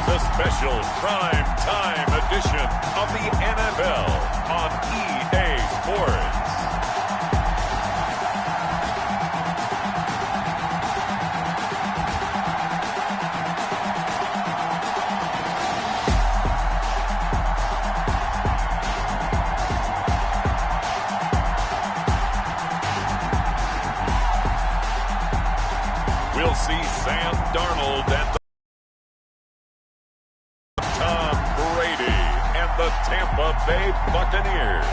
a special prime time edition of the NFL on EA Sports. We'll see Sam Darnold and Tom Brady and the Tampa Bay Buccaneers.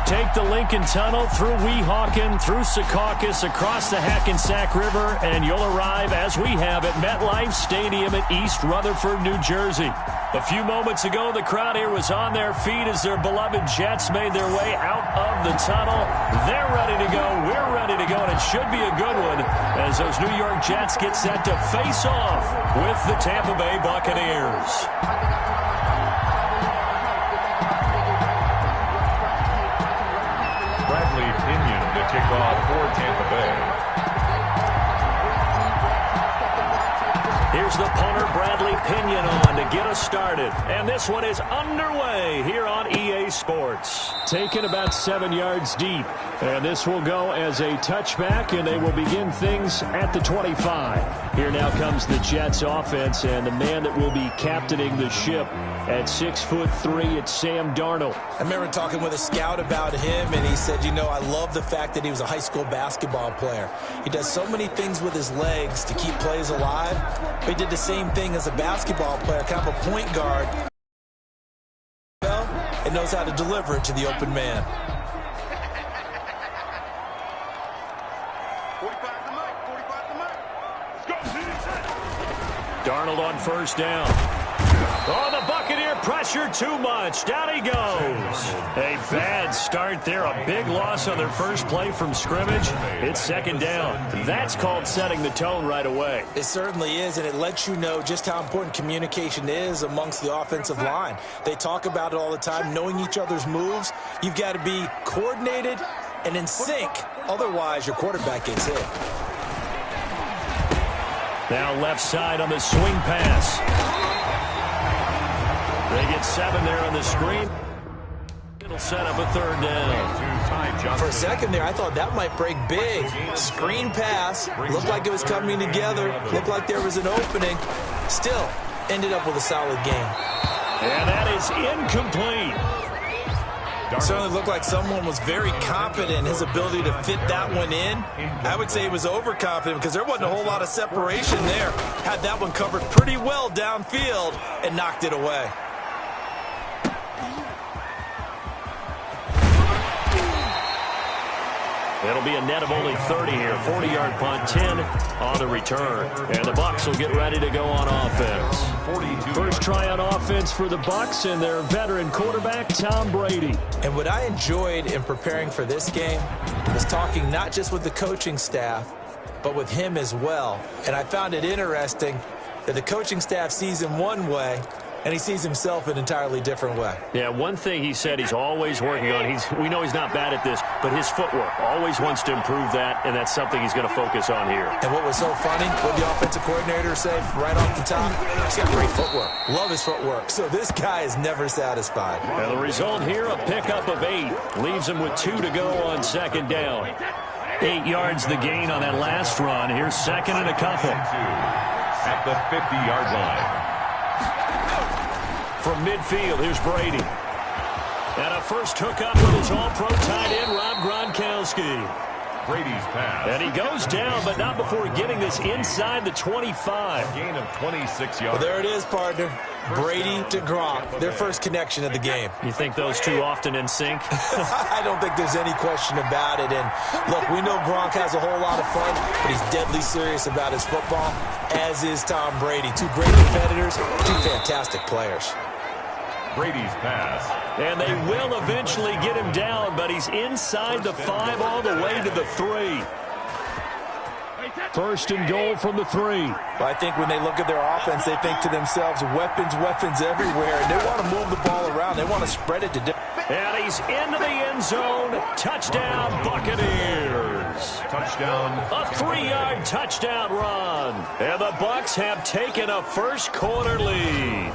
Take the Lincoln Tunnel through Weehawken, through Secaucus, across the Hackensack River, and you'll arrive, as we have, at MetLife Stadium at East Rutherford, New Jersey. A few moments ago, the crowd here was on their feet as their beloved Jets made their way out of the tunnel. They're ready to go. We're ready to go, and it should be a good one as those New York Jets get set to face off with the Tampa Bay Buccaneers. Bradley Pinion to kick off for Tampa Bay. Here's the punter, Bradley Pinion, on to get us started. And this one is underway here on EA Sports. Taken about 7 yards deep. And this will go as a touchback, and they will begin things at the 25. Here now comes the Jets offense, and the man that will be captaining the ship at 6'3", it's Sam Darnold. I remember talking with a scout about him, and he said, you know, I love the fact that he was a high school basketball player. He does so many things with his legs to keep plays alive, but he did the same thing as a basketball player, kind of a point guard, and knows how to deliver it to the open man. Darnold on first down. Oh, the Buccaneer pressure too much. Down he goes. A bad start there. A big loss on their first play from scrimmage. It's second down. That's called setting the tone right away. It certainly is, and it lets you know just how important communication is amongst the offensive line. They talk about it all the time, knowing each other's moves. You've got to be coordinated and in sync. Otherwise, your quarterback gets hit. Now left side on the swing pass. They get 7 there on the screen. It'll set up a third down. For a second there, I thought that might break big. Screen pass. Looked like it was coming together. Looked like there was an opening. Still, ended up with a solid game. And that is incomplete. Certainly looked like someone was very confident in his ability to fit that one in. I would say he was overconfident because there wasn't a whole lot of separation there. Had that one covered pretty well downfield and knocked it away. It'll be a net of only 30 here. 40-yard punt, 10 on the return. And the Bucs will get ready to go on offense. First try on offense for the Bucs and their veteran quarterback, Tom Brady. And what I enjoyed in preparing for this game was talking not just with the coaching staff, but with him as well. And I found it interesting that the coaching staff sees him one way, and he sees himself an entirely different way. Yeah, one thing he said he's always working on, we know he's not bad at this, but his footwork, always wants to improve that, and that's something he's going to focus on here. And what was so funny, what the offensive coordinator said right off the top, he's got great footwork. Love his footwork. So this guy is never satisfied. And the result here, a pickup of 8. Leaves him with 2 to go on second down. 8 yards the gain on that last run. Here's second and a couple. At the 50-yard line. From midfield, here's Brady. And a first hookup with his all-pro tight end, Rob Gronkowski. Brady's pass. And he goes down, but not before getting this inside the 25. A gain of 26 yards. Well, there it is, partner. Brady to Gronk, their first connection of the game. You think those two often in sync? I don't think there's any question about it. And look, we know Gronk has a whole lot of fun, but he's deadly serious about his football, as is Tom Brady. Two great competitors, two fantastic players. Brady's pass. And they will eventually get him down, but he's inside the 5 all the way to the 3. First and goal from the 3. Well, I think when they look at their offense, they think to themselves, weapons, weapons everywhere. And they want to move the ball around. They want to spread it to different. And he's into the end zone. Touchdown, Buccaneers. pass. Touchdown. A 3-yard touchdown run. And the Bucs have taken a first quarter lead.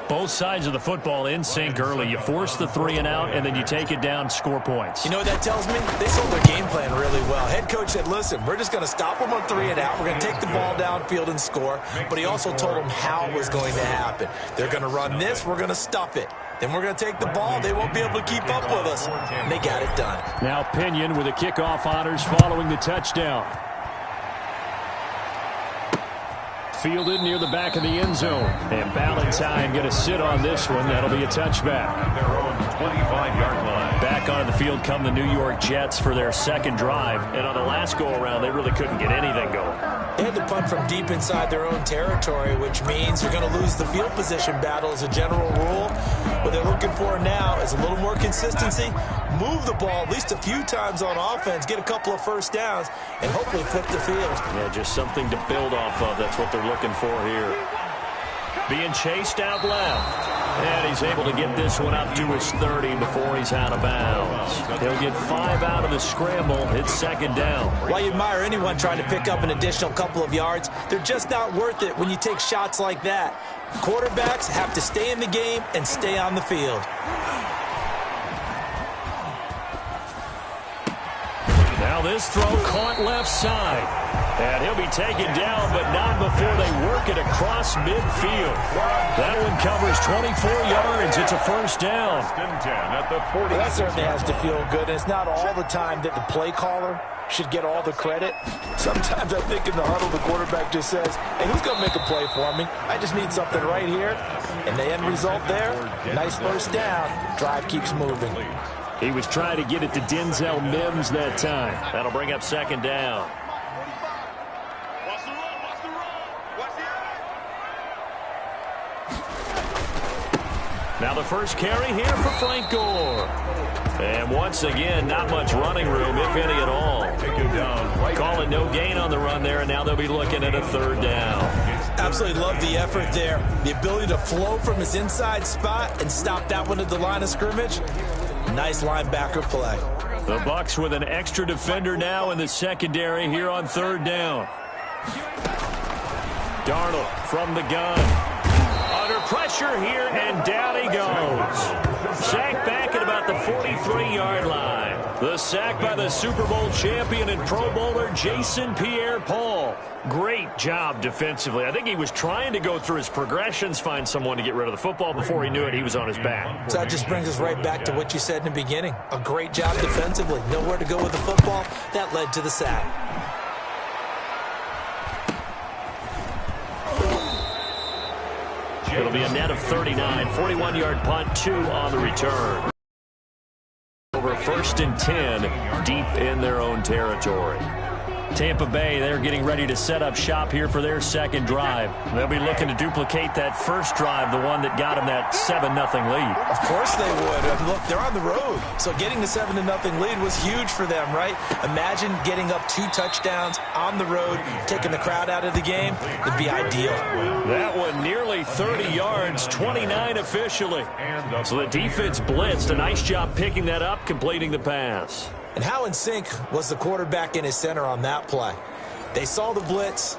Both sides of the football in sync early. You force the 3 and out, and then you take it down, score points. You know what that tells me? They sold their game plan really well. Head coach said, listen, we're just going to stop them on 3 and out. We're going to take the ball downfield and score. But he also told them how it was going to happen. They're going to run this. We're going to stuff it. Then we're going to take the ball. They won't be able to keep up with us. And they got it done. Now Pinion with the kickoff honors following the touchdown. Fielded near the back of the end zone. And Ballantyne going to sit on this one. That'll be a touchback. At their own 25-yard line. Back onto the field come the New York Jets for their second drive. And on the last go-around, they really couldn't get anything going. They had to punt from deep inside their own territory, which means you're going to lose the field position battle as a general rule. What they're looking for now is a little more consistency, move the ball at least a few times on offense, get a couple of first downs, and hopefully flip the field. Yeah, just something to build off of. That's what they're looking for here. Being chased out left. And he's able to get this one up to his 30 before he's out of bounds. He'll get 5 out of the scramble. It's second down. While you admire anyone trying to pick up an additional couple of yards, they're just not worth it when you take shots like that. Quarterbacks have to stay in the game and stay on the field. Now this throw caught left side. And he'll be taken down, but not before they work it across midfield. That one covers 24 yards. It's a first down. At the 40. Well, that certainly has to feel good. And it's not all the time that the play caller should get all the credit. Sometimes I think in the huddle, the quarterback just says, hey, who's going to make a play for me? I just need something right here. And the end result there, nice first down. Drive keeps moving. He was trying to get it to Denzel Mims that time. That'll bring up second down. Now the first carry here for Frank Gore. And once again, not much running room, if any at all. Take him down. Call it no gain on the run there, and now they'll be looking at a third down. Absolutely love the effort there. The ability to flow from his inside spot and stop that one at the line of scrimmage. Nice linebacker play. The Bucs with an extra defender now in the secondary here on third down. Darnold from the gun. Under pressure here, and down he goes. Sacked back at about the 43-yard line. The sack by the Super Bowl champion and Pro Bowler Jason Pierre-Paul. Great job defensively. I think he was trying to go through his progressions, find someone to get rid of the football. Before he knew it, he was on his back. So that just brings us right back to what you said in the beginning. A great job defensively. Nowhere to go with the football. That led to the sack. It'll be a net of 39. 41-yard punt, 2 on the return. Over 1st and 10, deep in their own territory. Tampa Bay, they're getting ready to set up shop here for their second drive. They'll be looking to duplicate that first drive, the one that got them that 7-0 lead. Of course they would. Look, they're on the road. So getting the 7-0 lead was huge for them, right? Imagine getting up 2 touchdowns on the road, taking the crowd out of the game. It'd be ideal. That one nearly 30 yards, 29 officially. So the defense blitzed. A nice job picking that up, completing the pass. And how in sync was the quarterback and his center on that play? They saw the blitz,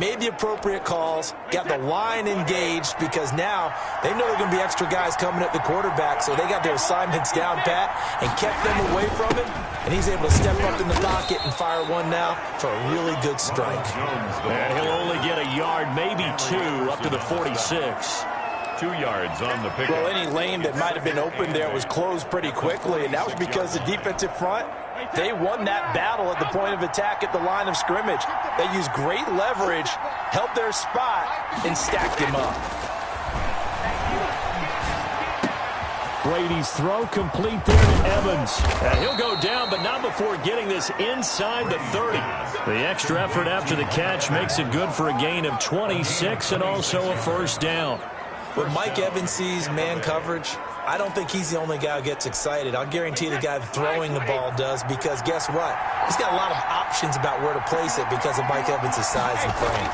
made the appropriate calls, got the line engaged because now they know there are going to be extra guys coming at the quarterback, so they got their assignments down pat and kept them away from him, and he's able to step up in the pocket and fire one now for a really good strike. And he'll only get a yard, maybe 2, up to the 46. 2 yards on the pickup. Well, any lane that might have been open there was closed pretty quickly, and that was because the defensive front, they won that battle at the point of attack at the line of scrimmage. They used great leverage, held their spot, and stacked him up. Brady's throw complete there to Evans. And he'll go down, but not before getting this inside the 30. The extra effort after the catch makes it good for a gain of 26 and also a first down. When Mike Evans sees man coverage, I don't think he's the only guy who gets excited. I'll guarantee the guy throwing the ball does, because guess what? He's got a lot of options about where to place it because of Mike Evans' size and frame.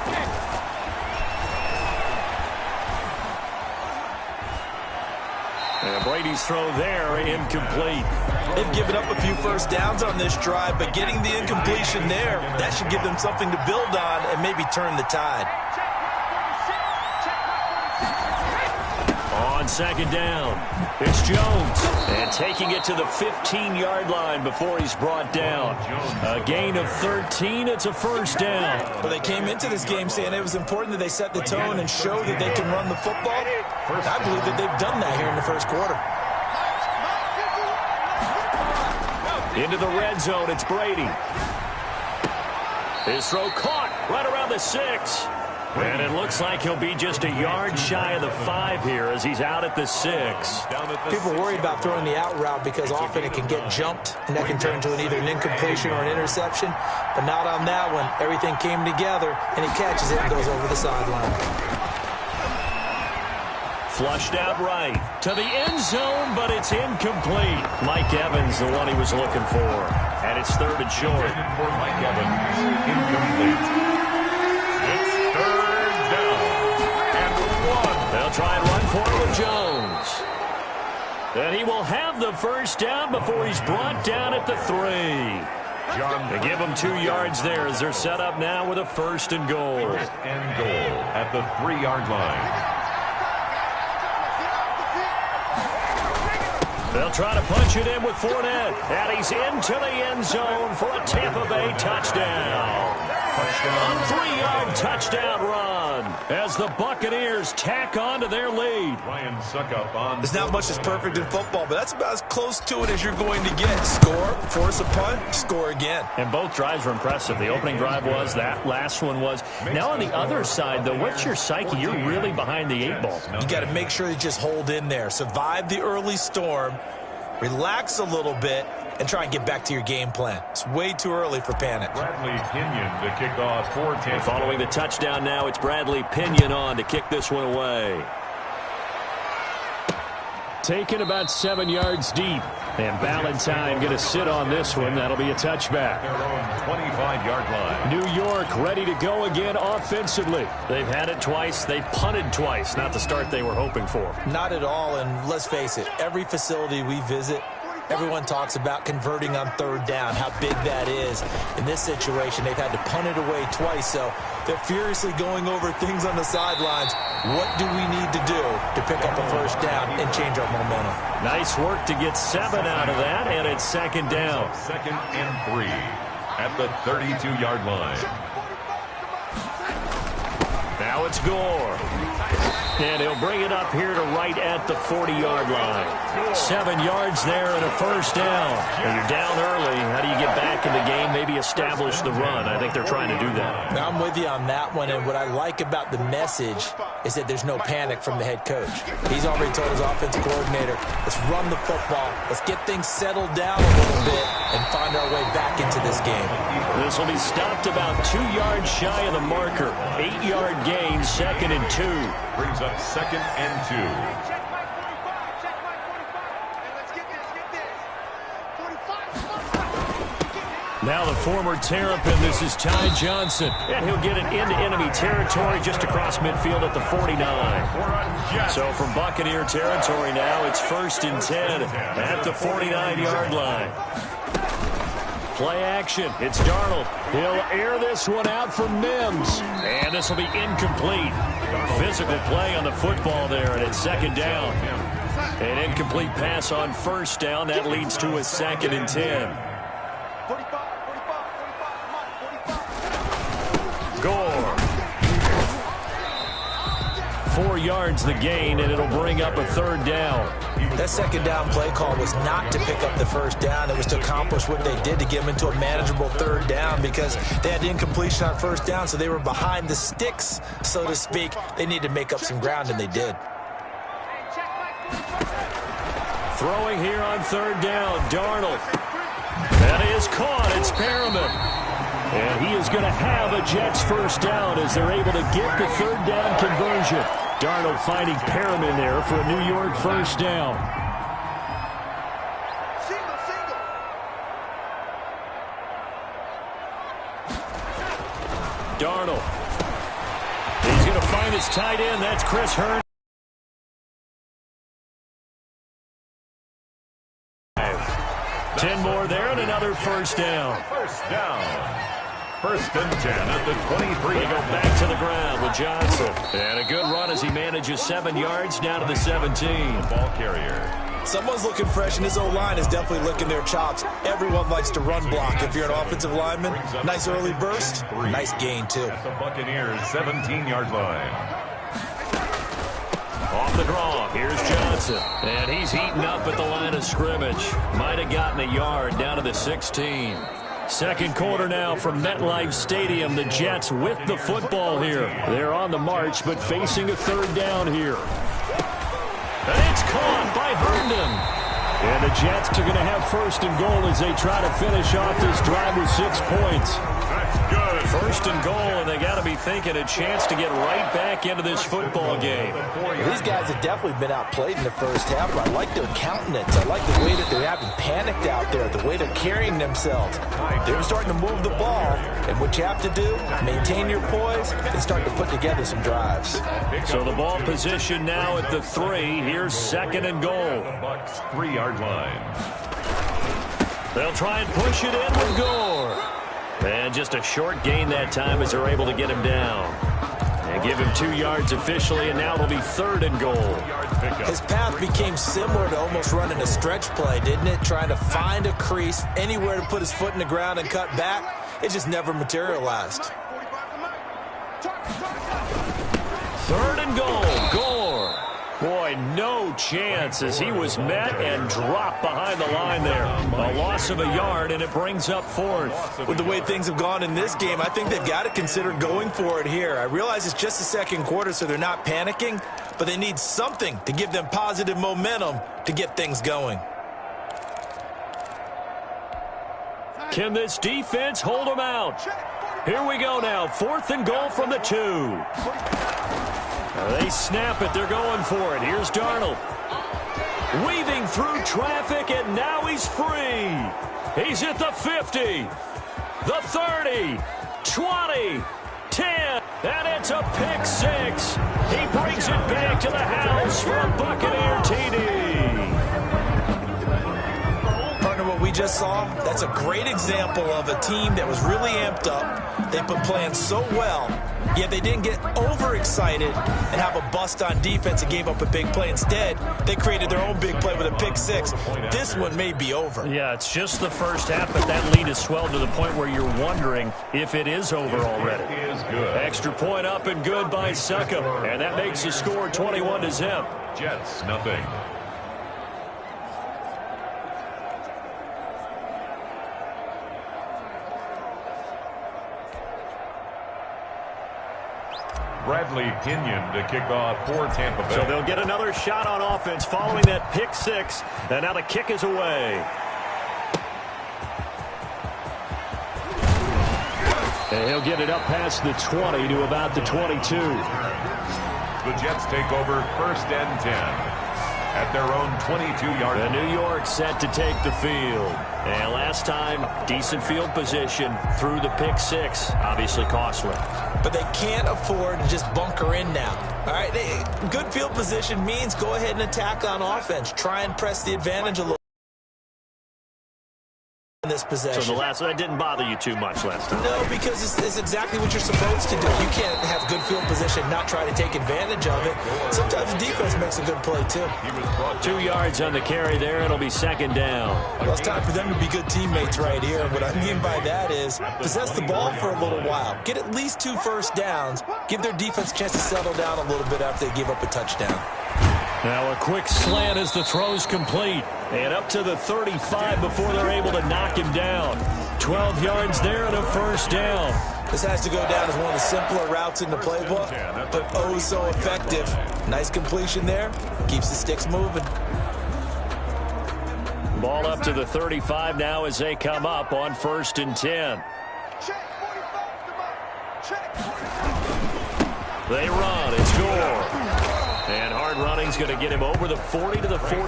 And Brady's throw there, incomplete. They've given up a few first downs on this drive, but getting the incompletion there, that should give them something to build on and maybe turn the tide. On second down, it's Jones. And taking it to the 15-yard line before he's brought down. A gain of 13, it's a first down. Well, they came into this game saying it was important that they set the tone and show that they can run the football. I believe that they've done that here in the first quarter. Into the red zone, it's Brady. His throw caught right around the 6. And it looks like he'll be just a yard shy of the 5 here as he's out at the 6. People worry about throwing the out route because often it can get jumped, and that can turn into either an incompletion or an interception. But not on that one. Everything came together, and he catches it and goes over the sideline. Flushed out right to the end zone, but it's incomplete. Mike Evans, the one he was looking for. And it's third and short. For Mike Evans, incomplete. It's third down and 1. They'll try and run for it with Jones. And he will have the first down before he's brought down at the 3. They give him 2 yards there as they're set up now with a first and goal. First and goal at the 3-yard line. They'll try to punch it in with Fournette. And he's into the end zone for a Tampa Bay touchdown. A 3-yard touchdown run as the Buccaneers tack on to their lead. Ryan Suckup on. There's not much that's perfect in football, but that's about as close to it as you're going to get. Score, force a punt, score again. And both drives were impressive. The opening drive was, that last one was. Now on the other side, though, what's your psyche? You're really behind the 8 ball. You got to make sure you just hold in there. Survive the early storm, relax a little bit, and try and get back to your game plan. It's way too early for panic. Bradley Pinion to kick off for Tampa. Following the touchdown now, it's Bradley Pinion on to kick this one away. Taken about 7 yards deep. And Ballantyne going to sit on this one. That'll be a touchback. Their own 25-yard line. New York ready to go again offensively. They've had it twice. They've punted twice. Not the start they were hoping for. Not at all, and let's face it, every facility we visit, everyone talks about converting on third down, how big that is. In this situation, they've had to punt it away twice, so they're furiously going over things on the sidelines. What do we need to do to pick up a first down and change our momentum? Nice work to get 7 out of that, and it's second down. Second and 3 at the 32-yard line. Now it's Gore. And he'll bring it up here to right at the 40-yard line. 7 yards there and a first down. And you're down early. How do you get back in the game? Maybe establish the run. I think they're trying to do that. Now, I'm with you on that one, and what I like about the message is that there's no panic from the head coach. He's already told his offensive coordinator, let's run the football, let's get things settled down a little bit and find our way back into this game. This will be stopped about 2 yards shy of the marker. 8-yard gain, second and 2. Brings up second and 2. Now the former Terrapin, this is Ty Johnson. And he'll get it into enemy territory just across midfield at the 49. So from Buccaneer territory now, it's first and 10 at the 49-yard line. Play action. It's Darnold. He'll air this one out for Mims. And this will be incomplete. Physical play on the football there, and it's second down. An incomplete pass on first down. That leads to a second and 10. Gore. 4 yards the gain, and it'll bring up a third down. That second down play call was not to pick up the first down. It was to accomplish what they did to get them into a manageable third down because they had incompletion on first down, so they were behind the sticks, so to speak. They needed to make up some ground, and they did. Throwing here on third down, Darnold. That is caught. It's Perriman. And he is going to have a Jets first down as they're able to get the third down conversion. Darnold finding Perriman there for a New York first down. Darnold. He's going to find his tight end. That's Chris Hearn. first down. First down. First and 10 at the 23. They go back to the ground with Johnson. And a good run as he manages 7 yards down to the 17. Ball carrier. Someone's looking fresh, and his O-line is definitely licking their chops. Everyone likes to run block. If you're an offensive lineman, nice early burst, nice gain, too. At the Buccaneers' 17-yard line. Off the draw, here's Johnson. And he's heating up at the line of scrimmage. Might have gotten a yard down to the 16. Second quarter now from MetLife Stadium. The Jets with the football here. They're on the march, but facing a third down here. And it's caught by Herndon. And the Jets are going to have first and goal as they try to finish off this drive with 6 points. That's good. First and goal, and they got to be thinking a chance to get right back into this football game. These guys have definitely been outplayed in the first half, but I like their countenance. I like the way that they haven't panicked out there, the way they're carrying themselves. They're starting to move the ball, and what you have to do, maintain your poise and start to put together some drives. So the ball position now at the 3. Here's second and goal. The Bucs' 3-yard line. They'll try and push it in with Gore. And just a short gain that time as they're able to get him down. And give him 2 yards officially, and now it'll be third and goal. His path became similar to almost running a stretch play, didn't it? Trying to find a crease, anywhere to put his foot in the ground and cut back. It just never materialized. Third and goal. Gore. Boy, no chance as he was met and dropped behind the line there. A loss of a yard, and it brings up fourth. With the way things have gone in this game, I think they've got to consider going for it here. I realize it's just the second quarter, so they're not panicking, but they need something to give them positive momentum to get things going. Can this defense hold them out? Here we go now. Fourth and goal from the 2. They snap it. They're going for it. Here's Darnold. Weaving through traffic, and now he's free. He's at the 50, the 30, 20, 10, and it's a pick 6. He brings it back to the house for a Buccaneer TD. Partner, what we just saw, that's a great example of a team that was really amped up. They've been playing so well, yet they didn't get overexcited and have a bust on defense and gave up a big play. Instead, they created their own big play with a pick 6. This one may be over. Yeah, it's just the first half, but that lead has swelled to the point where you're wondering if it is over already. It is good. Extra point up and good by Succop, and that makes the score 21-0. Jets, nothing. Bradley Pinion to kick off for Tampa Bay. So they'll get another shot on offense following that pick 6, and now the kick is away. And he'll get it up past the 20 to about the 22. The Jets take over first and 10 at their own 22-yard line. The New York set to take the field. And last time, decent field position through the pick 6. Obviously costly. But they can't afford to just bunker in now. All right, good field position means go ahead and attack on offense. Try and press the advantage a little in this possession. So that didn't bother you too much last time? No, because it's exactly what you're supposed to do. You can't have good field position, not try to take advantage of it. Sometimes the defense makes a good play, too. 2 yards on the carry there. It'll be second down. Well, it's time for them to be good teammates right here. And what I mean by that is possess the ball for a little while. Get at least 2 first downs. Give their defense a chance to settle down a little bit after they give up a touchdown. Now a quick slant as the throw's complete. And up to the 35 before they're able to knock him down. 12 yards there and a first down. This has to go down as one of the simpler routes in the playbook, but oh so effective. Nice completion there. Keeps the sticks moving. Ball up to the 35 now as they come up on first and 10. They run. It's Gore. And hard running's going to get him over the 40 to the 42.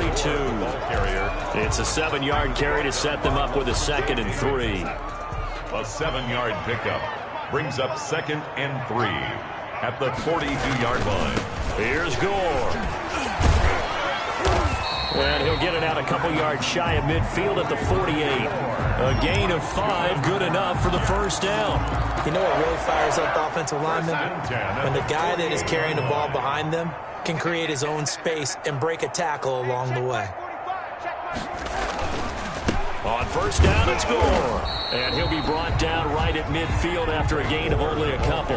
It's a 7-yard carry to set them up with a second and 3. A 7-yard pickup brings up second and 3 at the 42-yard line. Here's Gore. And he'll get it out a couple yards shy of midfield at the 48. A gain of 5, good enough for the first down. You know what really fires up offensive linemen? When the guy that is carrying the ball behind them can create his own space and break a tackle along the way. On first down, it's Gore. And he'll be brought down right at midfield after a gain of only a couple.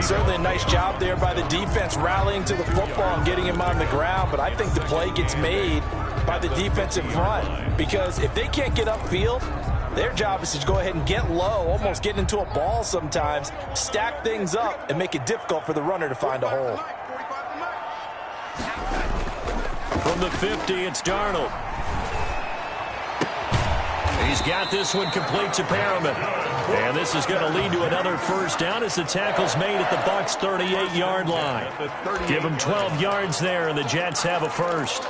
Certainly a nice job there by the defense rallying to the football and getting him on the ground, but I think the play gets made by the defensive front because if they can't get upfield, their job is to go ahead and get low, almost get into a ball sometimes, stack things up, and make it difficult for the runner to find a hole. From the 50, it's Darnold. He's got this one complete to Perriman. And this is going to lead to another first down as the tackle's made at the Bucs' 38-yard line. Give them 12 yards there, and the Jets have a first.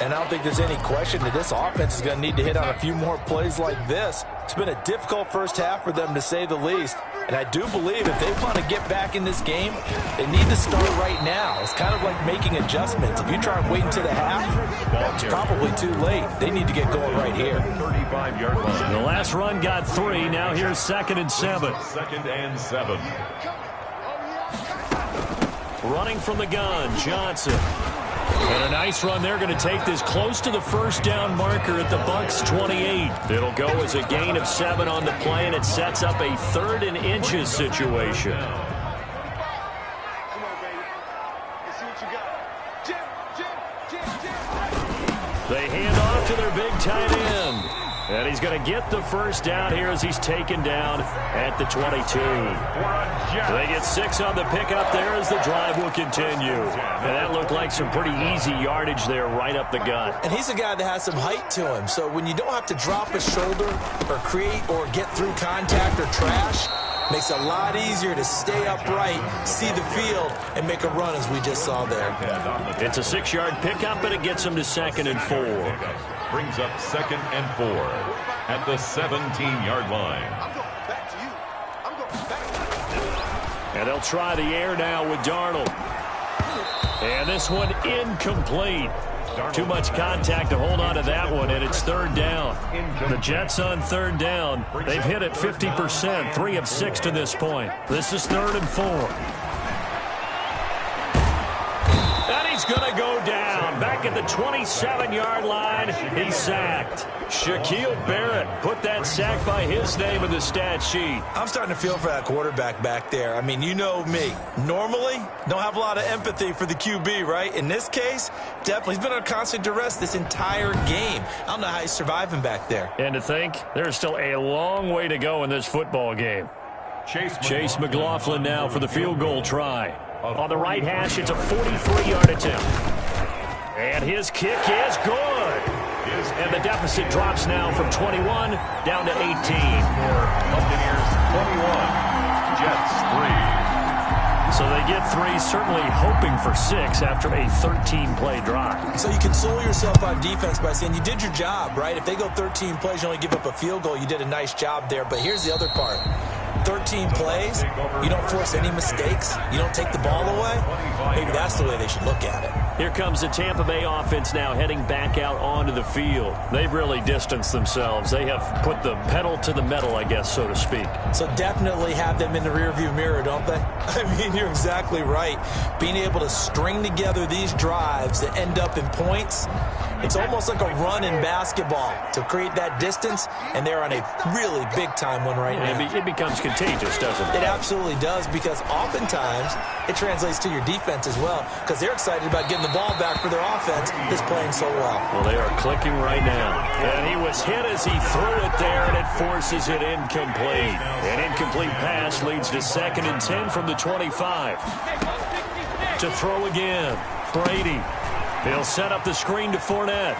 And I don't think there's any question that this offense is going to need to hit on a few more plays like this. It's been a difficult first half for them, to say the least. And I do believe if they want to get back in this game, they need to start right now. It's kind of like making adjustments. If you try and wait until the half, it's probably too late. They need to get going right here. 35-yard line. The last run got 3. Now here's 2nd and 7. 2nd and 7. Running from the gun, Johnson. And a nice run. They're going to take this close to the first down marker at the Bucs' 28. It'll go as a gain of 7 on the play, and it sets up a 3rd and inches situation. They hand off to their big tight end. And he's going to get the first down here as he's taken down at the 22. They get 6 on the pickup there as the drive will continue. And that looked like some pretty easy yardage there right up the gut. And he's a guy that has some height to him. So when you don't have to drop a shoulder or create or get through contact or trash, makes it a lot easier to stay upright, see the field, and make a run as we just saw there. It's a 6-yard pickup, and it gets him to 2nd and 4. Brings up 2nd and 4 at the 17-yard line. And they'll try the air now with Darnold. And this one incomplete. Too much contact to hold on to that one, and it's 3rd down. The Jets on 3rd down. They've hit it 50%, 3 of 6 to this point. This is 3rd and 4. And he's going to go down. Back at the 27-yard line, he's sacked. Shaquille Barrett put that sack by his name in the stat sheet. I'm starting to feel for that quarterback back there. I mean, you know me. Normally, don't have a lot of empathy for the QB, right? In this case, definitely. He's been on constant duress this entire game. I don't know how he's surviving back there. And to think, there's still a long way to go in this football game. Chase McLaughlin now for the field goal try. On the right hash, it's a 43-yard attempt. And his kick is good. And the deficit drops now from 21 down to 18. Buccaneers 21, Jets 3. So they get 3, certainly hoping for 6 after a 13-play drive. So you console yourself on defense by saying you did your job, right? If they go 13 plays, you only give up a field goal, you did a nice job there. But here's the other part. 13 plays, you don't force any mistakes, you don't take the ball away, maybe that's the way they should look at it. Here comes the Tampa Bay offense now heading back out onto the field. They've really distanced themselves. They have put the pedal to the metal, I guess, so to speak. So definitely have them in the rearview mirror, don't they? I mean, you're exactly right. Being able to string together these drives that end up in points, it's almost like a run in basketball to create that distance, and they're on a really big-time one right now. It becomes contagious, doesn't it? It absolutely does, because oftentimes it translates to your defense as well, because they're excited about getting the ball back for their offense that's playing so well. Well, they are clicking right now. And he was hit as he threw it there, and it forces it incomplete. An incomplete pass leads to 2nd and 10 from the 25. To throw again, Brady. He'll set up the screen to Fournette.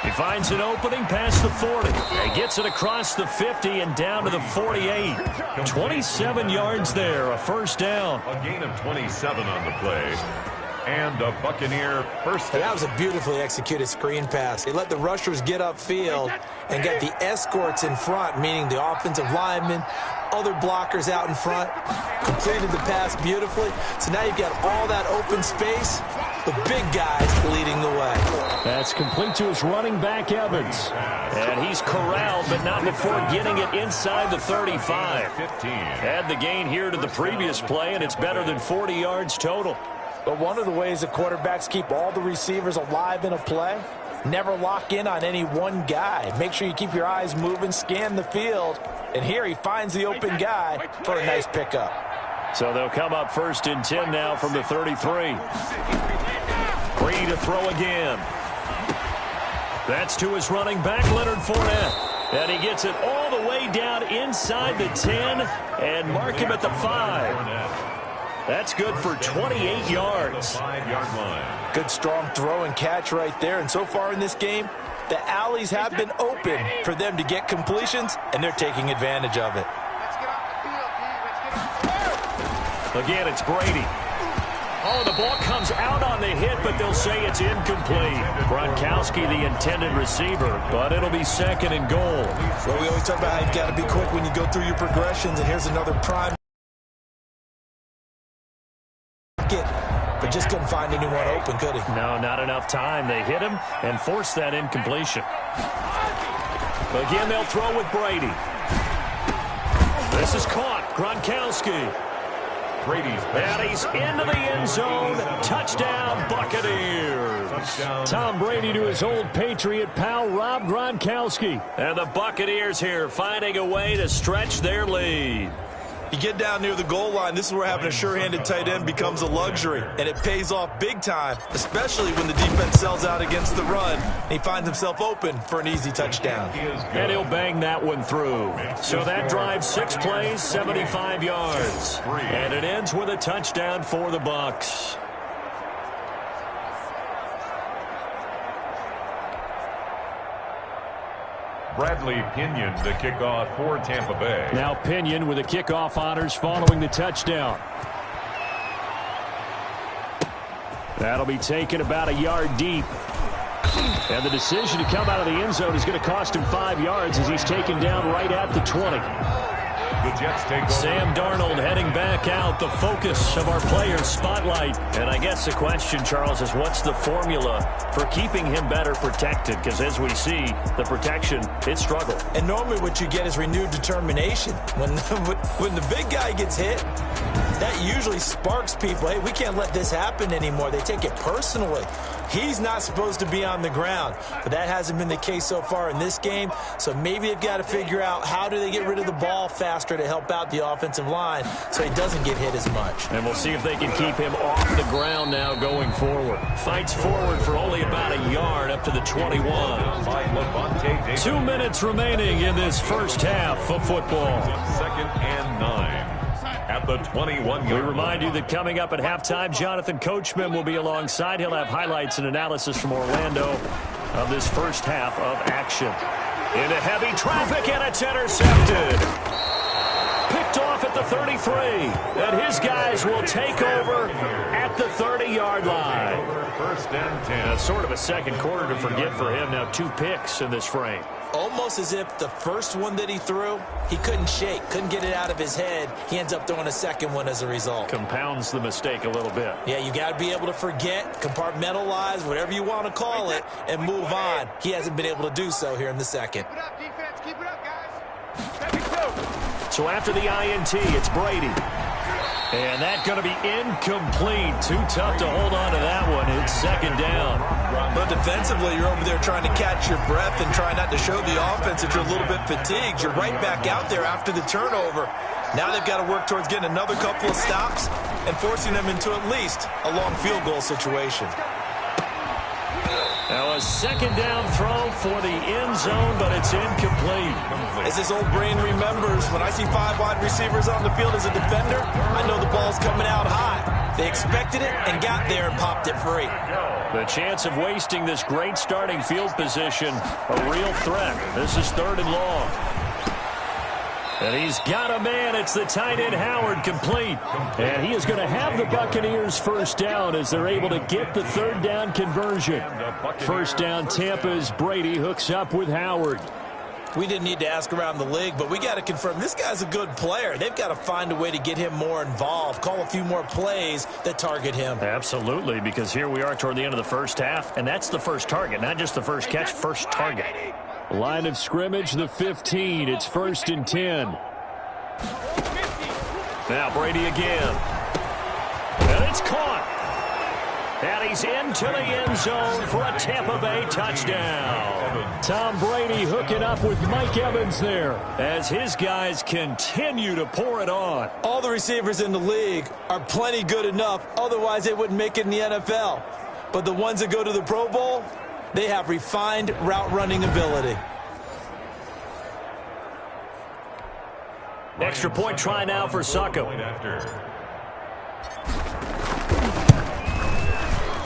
He finds an opening past the 40. He gets it across the 50 and down to the 48. 27 yards there, a first down. A gain of 27 on the play. And a Buccaneer first down. That was a beautifully executed screen pass. He let the rushers get upfield and got the escorts in front, meaning the offensive linemen, other blockers out in front, completed the pass beautifully. So now you've got all that open space. with big guys leading the way. That's complete to his running back, Evans. And he's corralled, but not before getting it inside the 35. Add the gain here to the previous play, and it's better than 40 yards total. But one of the ways that quarterbacks keep all the receivers alive in a play, never lock in on any one guy. Make sure you keep your eyes moving, scan the field. And here he finds the open guy for a nice pickup. So they'll come up 1st and 10 now from the 33. Free to throw again. That's to his running back, Leonard Fournette. And he gets it all the way down inside the 10 and mark him at the 5. That's good for 28 yards. Good strong throw and catch right there. And so far in this game, the alleys have been open for them to get completions, and they're taking advantage of it. Again, it's Brady. Oh, the ball comes out on the hit, but they'll say it's incomplete. Gronkowski, the intended receiver, but it'll be 2nd and goal. Well, we always talk about how you've got to be quick when you go through your progressions, and here's another prime. But just couldn't find anyone open, could he? No, not enough time. They hit him and forced that incompletion. Again, they'll throw with Brady. This is caught. Gronkowski. And he's into the end zone. Touchdown, Buccaneers. Tom Brady to his old Patriot pal, Rob Gronkowski. And the Buccaneers here finding a way to stretch their lead. You get down near the goal line, this is where having a sure-handed tight end becomes a luxury, and it pays off big time, especially when the defense sells out against the run, and he finds himself open for an easy touchdown. And he'll bang that one through. So that drive, 6 plays, 75 yards. And it ends with a touchdown for the Bucs. Bradley Pinion, the kickoff for Tampa Bay. Now Pinion with the kickoff honors following the touchdown. That'll be taken about a yard deep. And the decision to come out of the end zone is going to cost him 5 yards as he's taken down right at the 20. The Jets take over. Sam Darnold heading back out, the focus of our players' spotlight. And I guess the question, Charles, is what's the formula for keeping him better protected? Because as we see, the protection, it struggled. And normally what you get is renewed determination. When the big guy gets hit, that usually sparks people. Hey, we can't let this happen anymore. They take it personally. He's not supposed to be on the ground, but that hasn't been the case so far in this game. So maybe they've got to figure out how do they get rid of the ball faster to help out the offensive line so he doesn't get hit as much. And we'll see if they can keep him off the ground now going forward. Fights forward for only about a yard up to the 21. 2 minutes remaining in this first half of football. 2nd and 9. At the 21. We remind you that coming up at halftime, Jonathan Coachman will be alongside. He'll have highlights and analysis from Orlando of this first half of action. Into heavy traffic, and it's intercepted. Picked off at the 33. And his guys will take over at the 30-yard line. 1st and 10. Now, sort of a second quarter to forget for him. Now 2 picks in this frame. Almost as if the first one that he threw, he couldn't shake, couldn't get it out of his head. He ends up throwing a second one as a result. Compounds the mistake a little bit. Yeah, you got to be able to forget, compartmentalize, whatever you want to call it, and move on. He hasn't been able to do so here in the second. Keep it up, defense. Keep it up, guys. So after the INT, it's Brady. And that's going to be incomplete. Too tough to hold on to that one. It's 2nd down. But defensively, you're over there trying to catch your breath and try not to show the offense that you're a little bit fatigued. You're right back out there after the turnover. Now they've got to work towards getting another couple of stops and forcing them into at least a long field goal situation. Now a 2nd down throw for the end zone, but it's incomplete. As this old brain remembers, when I see 5 wide receivers on the field as a defender, I know the ball's coming out high. They expected it and got there and popped it free. The chance of wasting this great starting field position, a real threat. This is 3rd and long. And he's got a man. It's the tight end Howard, complete. And he is going to have the Buccaneers first down as they're able to get the 3rd down conversion. First down Tampa's Brady hooks up with Howard. We didn't need to ask around the league, but we got to confirm this guy's a good player. They've got to find a way to get him more involved, call a few more plays that target him. Absolutely, because here we are toward the end of the first half, and that's the first target, not just the first catch, first target. Line of scrimmage, the 15. It's 1st and 10. Now Brady again. And it's caught. And he's into the end zone for a Tampa Bay touchdown. Tom Brady hooking up with Mike Evans there as his guys continue to pour it on. All the receivers in the league are plenty good enough, otherwise they wouldn't make it in the NFL. But the ones that go to the Pro Bowl, they have refined route running ability. Extra point try now for Succo.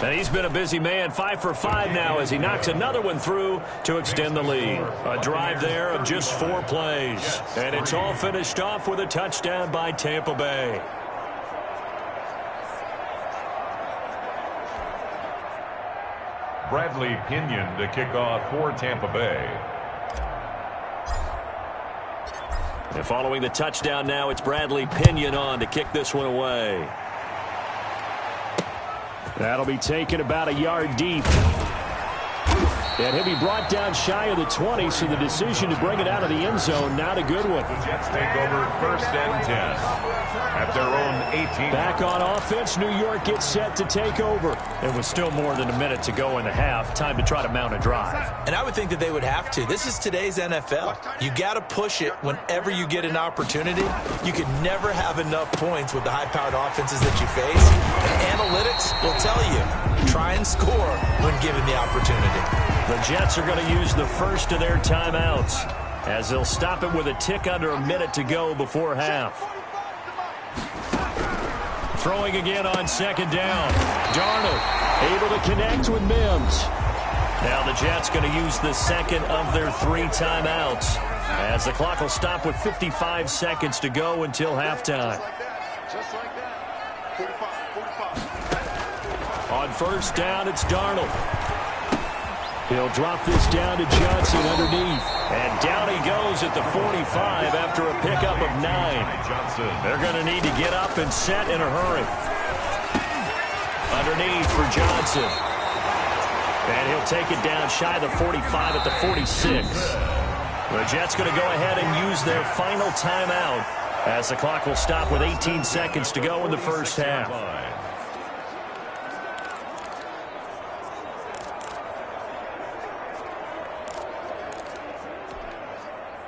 And he's been a busy man, 5 for 5 now as he knocks another one through to extend the lead. A drive there of just 4 plays. And it's all finished off with a touchdown by Tampa Bay. Bradley Pinion to kick off for Tampa Bay. And following the touchdown now, it's Bradley Pinion on to kick this one away. That'll be taken about a yard deep. And he'll be brought down shy of the 20, so the decision to bring it out of the end zone, not a good one. The Jets take over 1st and 10 at their own 18. Back on offense, New York gets set to take over. It was still more than a minute to go in the half. Time to try to mount a drive. And I would think that they would have to. This is today's NFL. You got to push it whenever you get an opportunity. You can never have enough points with the high-powered offenses that you face. And analytics will tell you, try and score when given the opportunity. The Jets are going to use the first of their timeouts as they'll stop it with a tick under a minute to go before half. Throwing again on 2nd down. Darnold able to connect with Mims. Now the Jets going to use the second of their 3 timeouts as the clock will stop with 55 seconds to go until halftime. Just like that. 45. On 1st down, it's Darnold. He'll drop this down to Johnson underneath. And down he goes at the 45 after a pickup of 9. They're going to need to get up and set in a hurry. Underneath for Johnson. And he'll take it down shy of the 45 at the 46. The Jets going to go ahead and use their final timeout as the clock will stop with 18 seconds to go in the first half.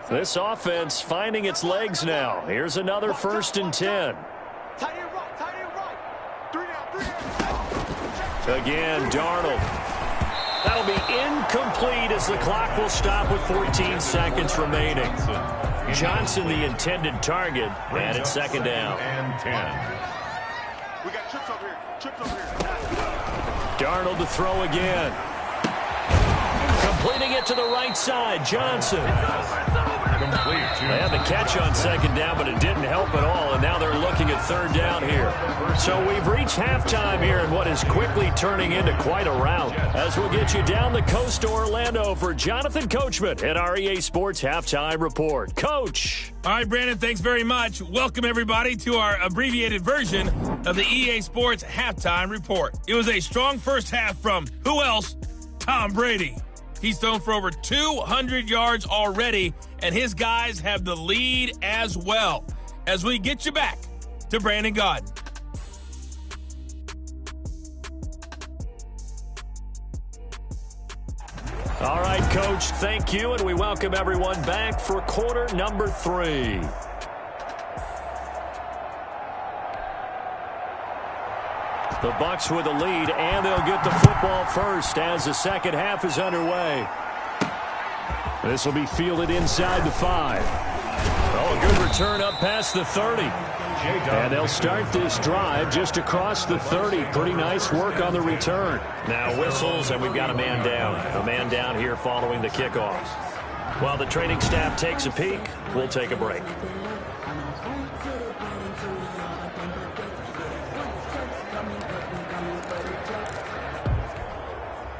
This offense finding its legs now. Here's another 1st and 10. Again, Darnold. That'll be incomplete as the clock will stop with 14 seconds remaining. Johnson, the intended target, and it's 2nd down. And 10. We got trips over here. Trips over here. Darnold to throw again. Completing it to the right side. Johnson. Complete. They had the catch on 2nd down, but it didn't help at all, and now they're looking at 3rd down here. So we've reached halftime here in what is quickly turning into quite a rout. As we'll get you down the coast to Orlando for Jonathan Coachman at our EA Sports Halftime Report. Coach. All right, Brandon, thanks very much. Welcome, everybody, to our abbreviated version of the EA Sports Halftime Report. It was a strong first half from who else? Tom Brady. He's thrown for over 200 yards already, and his guys have the lead as well. As we get you back to Brandon Gaudin. All right, Coach, thank you, and we welcome everyone back for quarter number 3. The Bucs with the lead, and they'll get the football first as the second half is underway. This will be fielded inside the 5. Oh, a good return up past the 30. And they'll start this drive just across the 30. Pretty nice work on the return. Now whistles, and we've got a man down. A man down here following the kickoffs. While the training staff takes a peek, we'll take a break.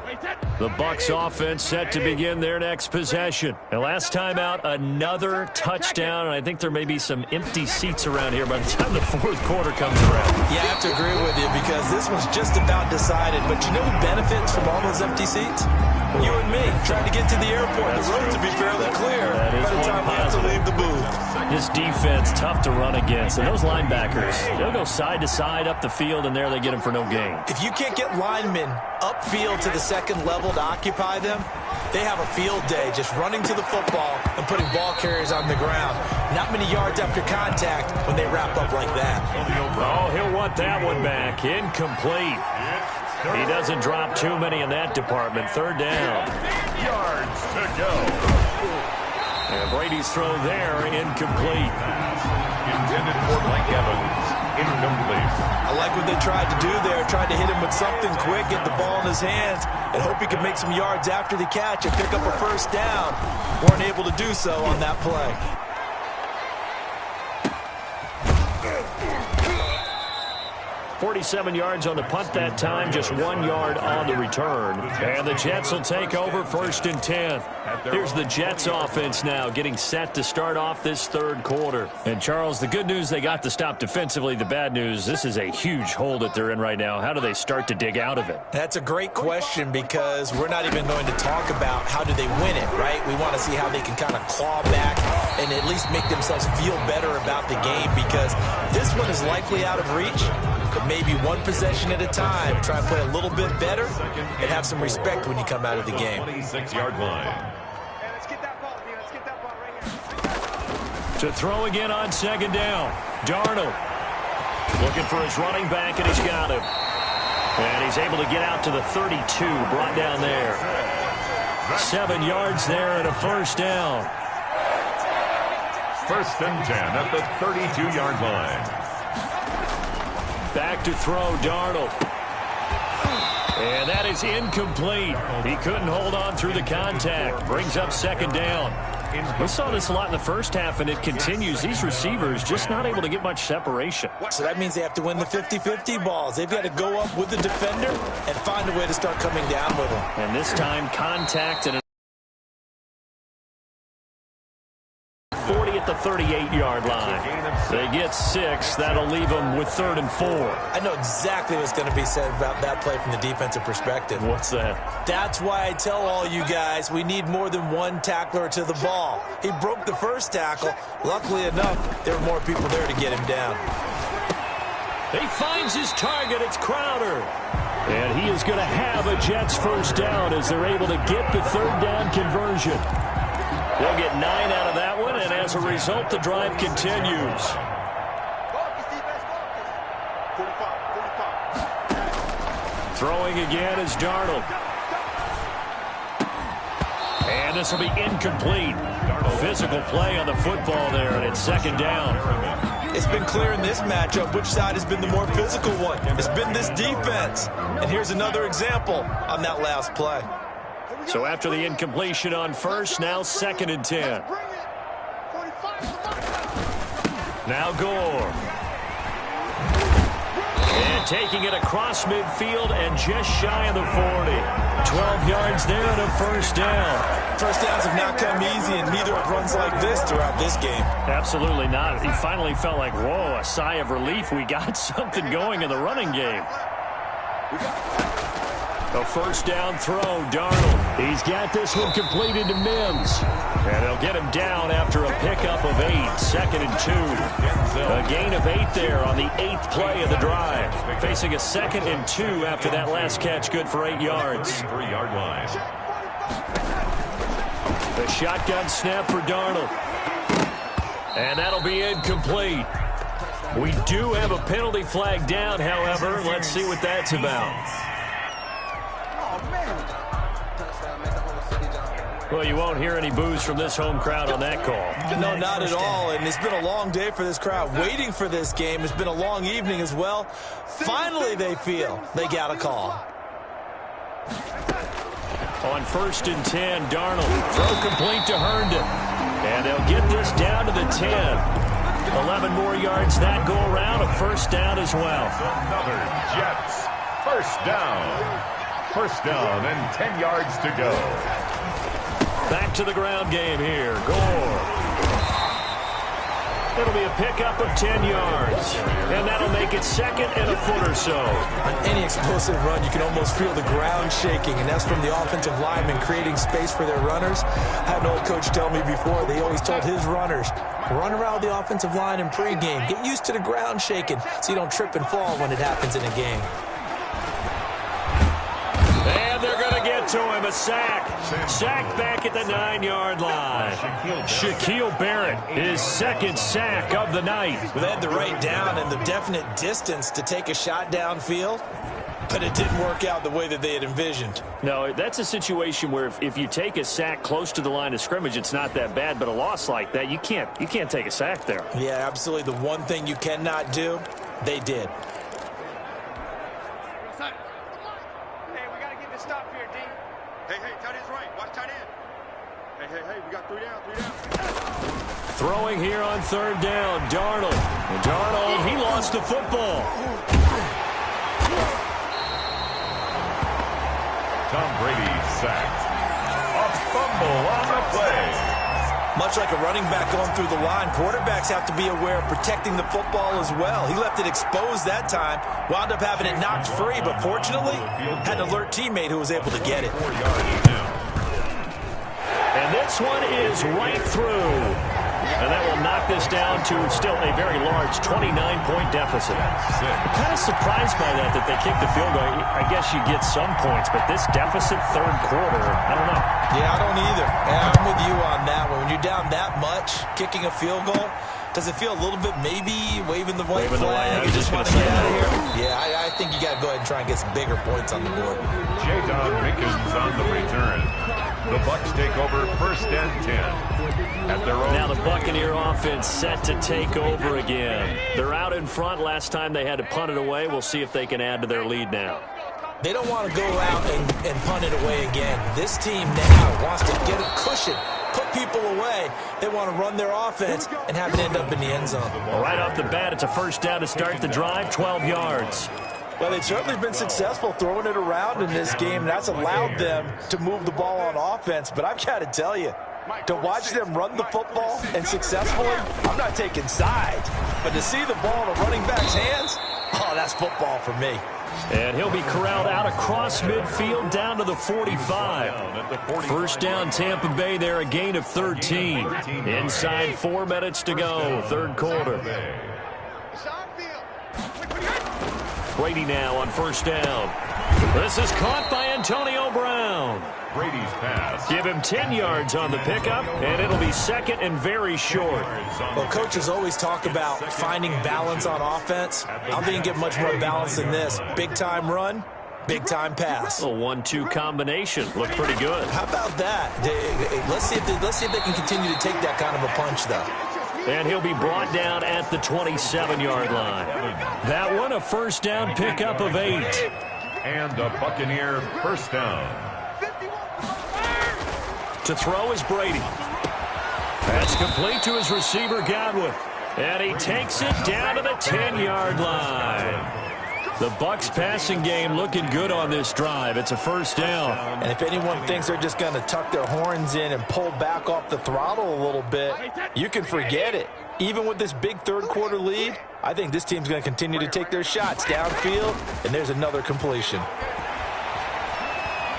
Wait, that. The Bucs offense set to begin their next possession. And last time out, another touchdown. And I think there may be some empty seats around here by the time the fourth quarter comes around. Yeah, I have to agree with you because this one's just about decided. But you know who benefits from all those empty seats? You and me, trying to get to the airport. The roads will be fairly clear by the time we have to leave the booth. This defense, tough to run against. And those linebackers, they'll go side to side up the field, and there they get them for no gain. If you can't get linemen upfield to the second level to occupy them, they have a field day just running to the football and putting ball carriers on the ground. Not many yards after contact when they wrap up like that. Oh, he'll want that one back. Incomplete. He doesn't drop too many in that department. Third down. Yards to go. And Brady's throw there, incomplete. Intended for Mike Evans. Incomplete. I like what they tried to do there. Tried to hit him with something quick, get the ball in his hands, and hope he could make some yards after the catch and pick up a first down. Weren't able to do so on that play. 47 yards on the punt that time, just 1 yard on the return. And the Jets will take over 1st and 10. Here's the Jets offense now getting set to start off this third quarter. And Charles, the good news, they got the stop defensively. The bad news, this is a huge hole that they're in right now. How do they start to dig out of it? That's a great question because we're not even going to talk about how do they win it, right? We want to see how they can kind of claw back and at least make themselves feel better about the game because this one is likely out of reach. But maybe one possession at a time. Try and play a little bit better and have some respect when you come out of the game. 26-yard line. To throw again on 2nd down. Darnold looking for his running back, and he's got him. And he's able to get out to the 32, brought down there. 7 yards there and a first down. 1st and 10 at the 32-yard line. Back to throw, Darnold. And that is incomplete. He couldn't hold on through the contact. Brings up 2nd down. We saw this a lot in the first half, and it continues. These receivers just not able to get much separation. So that means they have to win the 50-50 balls. They've got to go up with the defender and find a way to start coming down with him. And this time, contact and 40 at the 38-yard line. They get 6. That'll leave them with 3rd and 4. I know exactly what's going to be said about that play from the defensive perspective. What's that? That's why I tell all you guys we need more than one tackler to the ball. He broke the first tackle. Luckily enough, there were more people there to get him down. He finds his target. It's Crowder. And he is going to have a Jets first down as they're able to get the 3rd down conversion. They'll get 9 out of that one, and as a result, the drive continues. Throwing again is Darnold. And this will be incomplete. Physical play on the football there, and it's 2nd down. It's been clear in this matchup which side has been the more physical one. It's been this defense. And here's another example on that last play. So after the incompletion on first, now 2nd and 10. Now Gore. And taking it across midfield and just shy of the 40. 12 yards there and a first down. First downs have not come easy, and neither have runs like this throughout this game. Absolutely not. He finally felt like, whoa, a sigh of relief. We got something going in the running game. A first down throw, Darnold. He's got this one completed to Mims. And they'll get him down after a pickup of 8. 2nd and 2. A gain of 8 there on the 8th play of the drive. Facing a 2nd and 2 after that last catch, good for 8 yards. 3-yard line. The shotgun snap for Darnold. And that'll be incomplete. We do have a penalty flag down, however. Let's see what that's about. Well, you won't hear any boos from this home crowd on that call. No, not at all. And it's been a long day for this crowd waiting for this game. It's been a long evening as well. Finally, they feel they got a call. On 1st and 10, Darnold. Throw complete to Herndon. And they'll get this down to the 10. 11 more yards that go around. A first down as well. Another Jets first down. First down and 10 yards to go. Back to the ground game here. Gore. It'll be a pickup of 10 yards. And that'll make it second and a foot or so. On any explosive run, you can almost feel the ground shaking, and that's from the offensive linemen creating space for their runners. I had an old coach tell me before, they always told his runners, run around the offensive line in pregame. Get used to the ground shaking so you don't trip and fall when it happens in a game. And they're going to get to him. A sack. Sacked back at the 9-yard line. Shaquille Barrett, his second sack of the night. Well, they had the right down and the definite distance to take a shot downfield, but it didn't work out the way that they had envisioned. No, that's a situation where if you take a sack close to the line of scrimmage, it's not that bad, but a loss like that, you can't take a sack there. Yeah, absolutely. The one thing you cannot do, they did. Hey, we got 3 down. Throwing here on third down, Darnold. Darnold, he lost the football. Tom Brady sacked. A fumble on the play. Much like a running back going through the line, quarterbacks have to be aware of protecting the football as well. He left it exposed that time, wound up having it knocked free, but fortunately, had an alert teammate who was able to get it. 4 yards now. And this one is right through. And that will knock this down to still a very large 29-point deficit. I'm kind of surprised by that they kicked the field goal. I guess you get some points, but this deficit third quarter, I don't know. Yeah, I don't either. And I'm with you on that one. When you're down that much, kicking a field goal, does it feel a little bit maybe waving the white flag? You just want to get out of here? Yeah, I think you got to go ahead and try and get some bigger points on the board. J-Dog Mickens on the return. The Bucs take over first and 10. At their own. Now the Buccaneer offense set to take over again. They're out in front. Last time they had to punt it away. We'll see if they can add to their lead now. They don't want to go out and punt it away again. This team now wants to get a cushion, put people away. They want to run their offense and have it end up in the end zone. Well, right off the bat, it's a first down to start the drive, 12 yards. Well, they've certainly been successful throwing it around in this game. That's allowed them to move the ball on offense. But I've got to tell you, to watch them run the football and successfully, I'm not taking sides. But to see the ball in a running back's hands, oh, that's football for me. And he'll be corralled out across midfield down to the 45. First down, Tampa Bay there, a gain of 13. Inside 4 minutes to go, third quarter. Brady now on first down. This is caught by Antonio Brown. Brady's pass. Give him 10 yards on the pickup, and it'll be second and very short. Well, coaches always talk about finding balance on offense. I don't think you can get much more balance than this. Big-time run, big-time pass. A 1-2 combination. Looked pretty good. How about that? Let's see if they can continue to take that kind of a punch, though. And he'll be brought down at the 27-yard line. That one, a first down pickup of 8. And a Buccaneer first down. To throw is Brady. That's complete to his receiver, Godwin. And he takes it down to the 10-yard line. The Bucs passing game looking good on this drive. It's a first down. And if anyone thinks they're just going to tuck their horns in and pull back off the throttle a little bit, you can forget it. Even with this big third quarter lead, I think this team's going to continue to take their shots downfield, and there's another completion.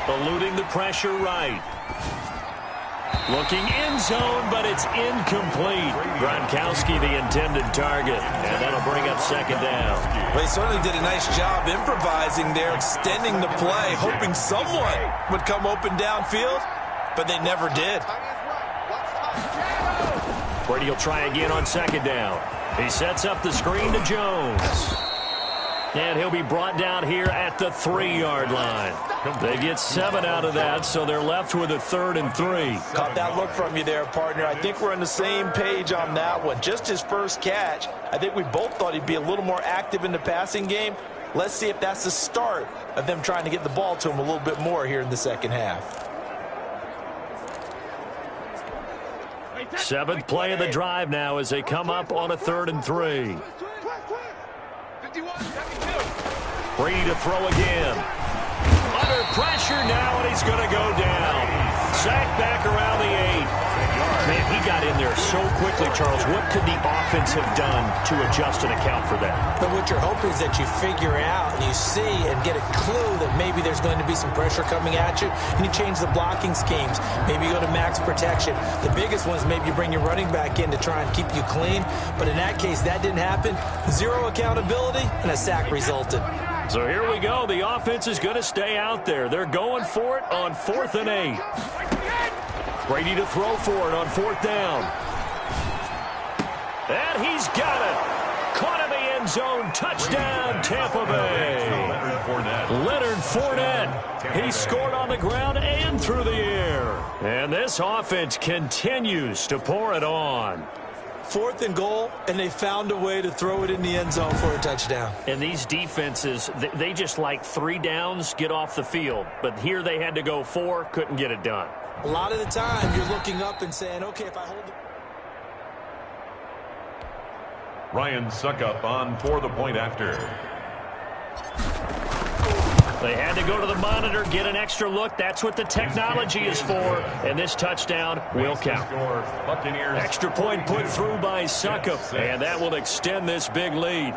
Eluding the pressure right. Looking in zone, but it's incomplete. Gronkowski, the intended target, and that'll bring up second down. Well, they certainly did a nice job improvising there, extending the play, hoping someone would come open downfield, but they never did. Brady will try again on second down. He sets up the screen to Jones. And he'll be brought down here at the 3-yard line. They get 7 out of that, so they're left with a 3rd and 3. Caught that look from you there, partner. I think we're on the same page on that one. Just his first catch. I think we both thought he'd be a little more active in the passing game. Let's see if that's the start of them trying to get the ball to him a little bit more here in the second half. 7th play of the drive now as they come up on a 3rd and 3. Brady to throw again. Under pressure now, and he's going to go down. Sacked back around the 8. Man, he got in there so quickly, Charles. What could the offense have done to adjust and account for that? But what you're hoping is that you figure out and you see and get a clue that maybe there's going to be some pressure coming at you, and you change the blocking schemes. Maybe you go to max protection. The biggest one is maybe you bring your running back in to try and keep you clean. But in that case, that didn't happen. Zero accountability, and a sack resulted. So here we go. The offense is going to stay out there. They're going for it on 4th and 8. Brady to throw for it on 4th down. And he's got it. Caught in the end zone. Touchdown, Tampa Bay. Leonard Fournette. He scored on the ground and through the air. And this offense continues to pour it on. 4th and goal, and they found a way to throw it in the end zone for a touchdown. And these defenses, they just like 3 downs, get off the field. But here they had to go 4, couldn't get it done. A lot of the time, you're looking up and saying, okay, if I hold it. Ryan Suckup on for the point after. They had to go to the monitor, get an extra look. That's what the technology is for. And this touchdown will count. Extra point put through by Suckup. And that will extend this big lead.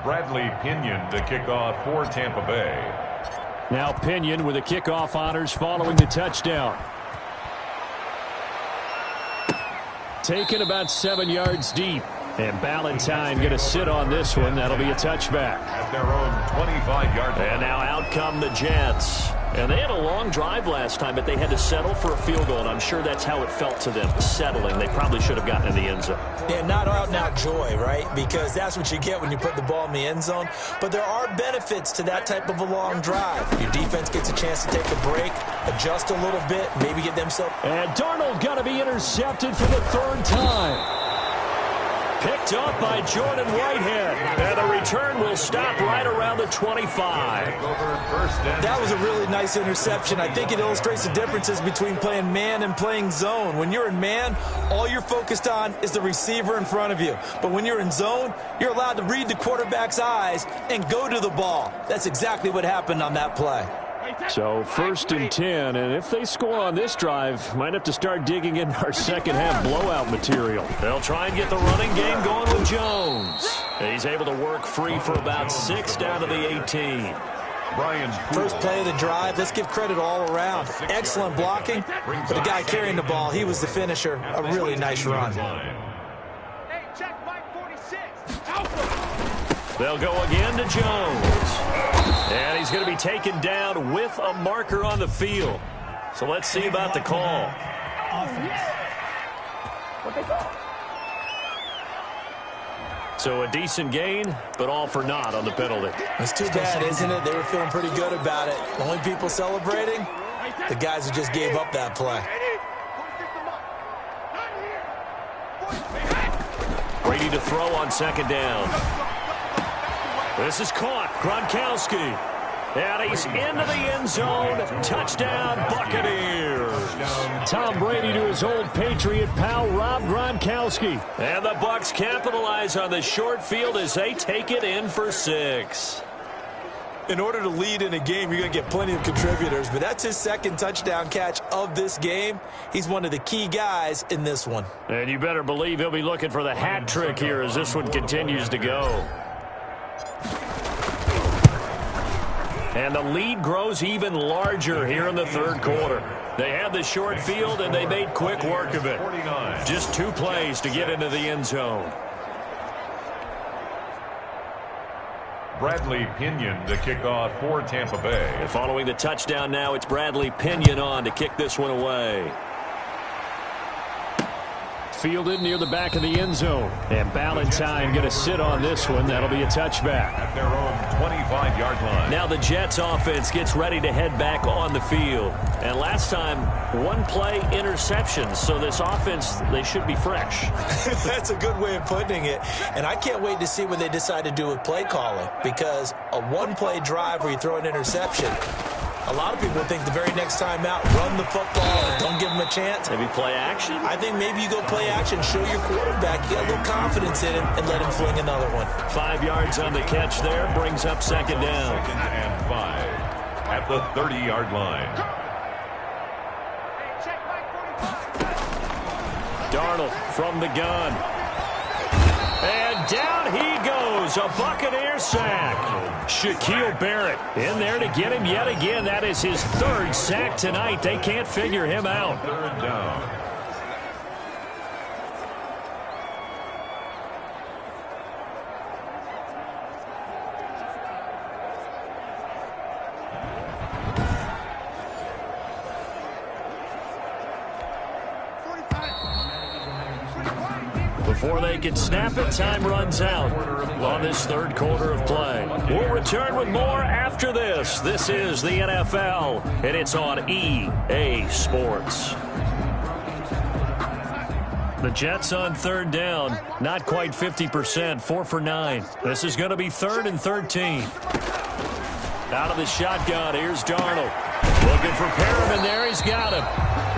Bradley Pinion to kick off for Tampa Bay. Now Pinion with the kickoff honors following the touchdown. Taken about 7 yards deep. And Ballantyne going to sit on this one. That'll be a touchback. At their own 25-yard line. And now out come the Jets. And they had a long drive last time, but they had to settle for a field goal. And I'm sure that's how it felt to them, settling. They probably should have gotten in the end zone. Yeah, not out-and-out joy, right? Because that's what you get when you put the ball in the end zone. But there are benefits to that type of a long drive. Your defense gets a chance to take a break, adjust a little bit, maybe get themselves. And Darnold going to be intercepted for the 3rd time. Picked up by Jordan Whitehead. And the return will stop right around the 25. That was a really nice interception. I think it illustrates the differences between playing man and playing zone. When you're in man, all you're focused on is the receiver in front of you. But when you're in zone, you're allowed to read the quarterback's eyes and go to the ball. That's exactly what happened on that play. So 1st and 10, and if they score on this drive, might have to start digging in our second half blowout material. They'll try and get the running game going with Jones. He's able to work free for about 6 down to the 18. First play of the drive, let's give credit all around. Excellent blocking, but the guy carrying the ball, he was the finisher. A really nice run. Hey, check Mike 46. They'll go again to Jones. And he's going to be taken down with a marker on the field. So let's see about the call. So a decent gain, but all for naught on the penalty. It's too bad, isn't it? They were feeling pretty good about it. The only people celebrating, the guys who just gave up that play. Brady to throw on 2nd down. This is caught. Gronkowski. And he's into the end zone. Touchdown, Buccaneers. Tom Brady to his old Patriot pal, Rob Gronkowski. And the Bucs capitalize on the short field as they take it in for 6. In order to lead in a game, you're going to get plenty of contributors, but that's his 2nd touchdown catch of this game. He's one of the key guys in this one. And you better believe he'll be looking for the hat trick here as this one continues to go. And the lead grows even larger here in the 3rd quarter. They had the short field, and they made quick work of it. Just 2 plays to get into the end zone. Bradley Pinion to kick off for Tampa Bay. And following the touchdown now, it's Bradley Pinion on to kick this one away. Fielded near the back of the end zone. And Ballantyne going to sit on this one. That'll be a touchback. At their own 25-yard line. Now the Jets offense gets ready to head back on the field. And last time, 1 play interceptions. So this offense, they should be fresh. That's a good way of putting it. And I can't wait to see what they decide to do with play calling. Because a 1-play drive where you throw an interception, A lot of people think the very next time out, run the football and don't give him a chance. Maybe play action? I think maybe you go play action, show your quarterback you got a little confidence in him, and let him fling another one. 5 yards on the catch there, brings up second down. 2nd and 5 at the 30-yard line. Darnold from the gun. And down he goes. A Buccaneer sack. Shaquille Barrett in there to get him yet again. That is his 3rd sack tonight. They can't figure him out. 3rd down. Before they can snap it, time runs out on this 3rd quarter of play. We'll return with more after this. This is the NFL, and it's on EA Sports. The Jets on 3rd down, not quite 50%, 4 for 9. This is going to be 3rd and 13. Out of the shotgun, here's Darnold. Looking for Perriman there, he's got him.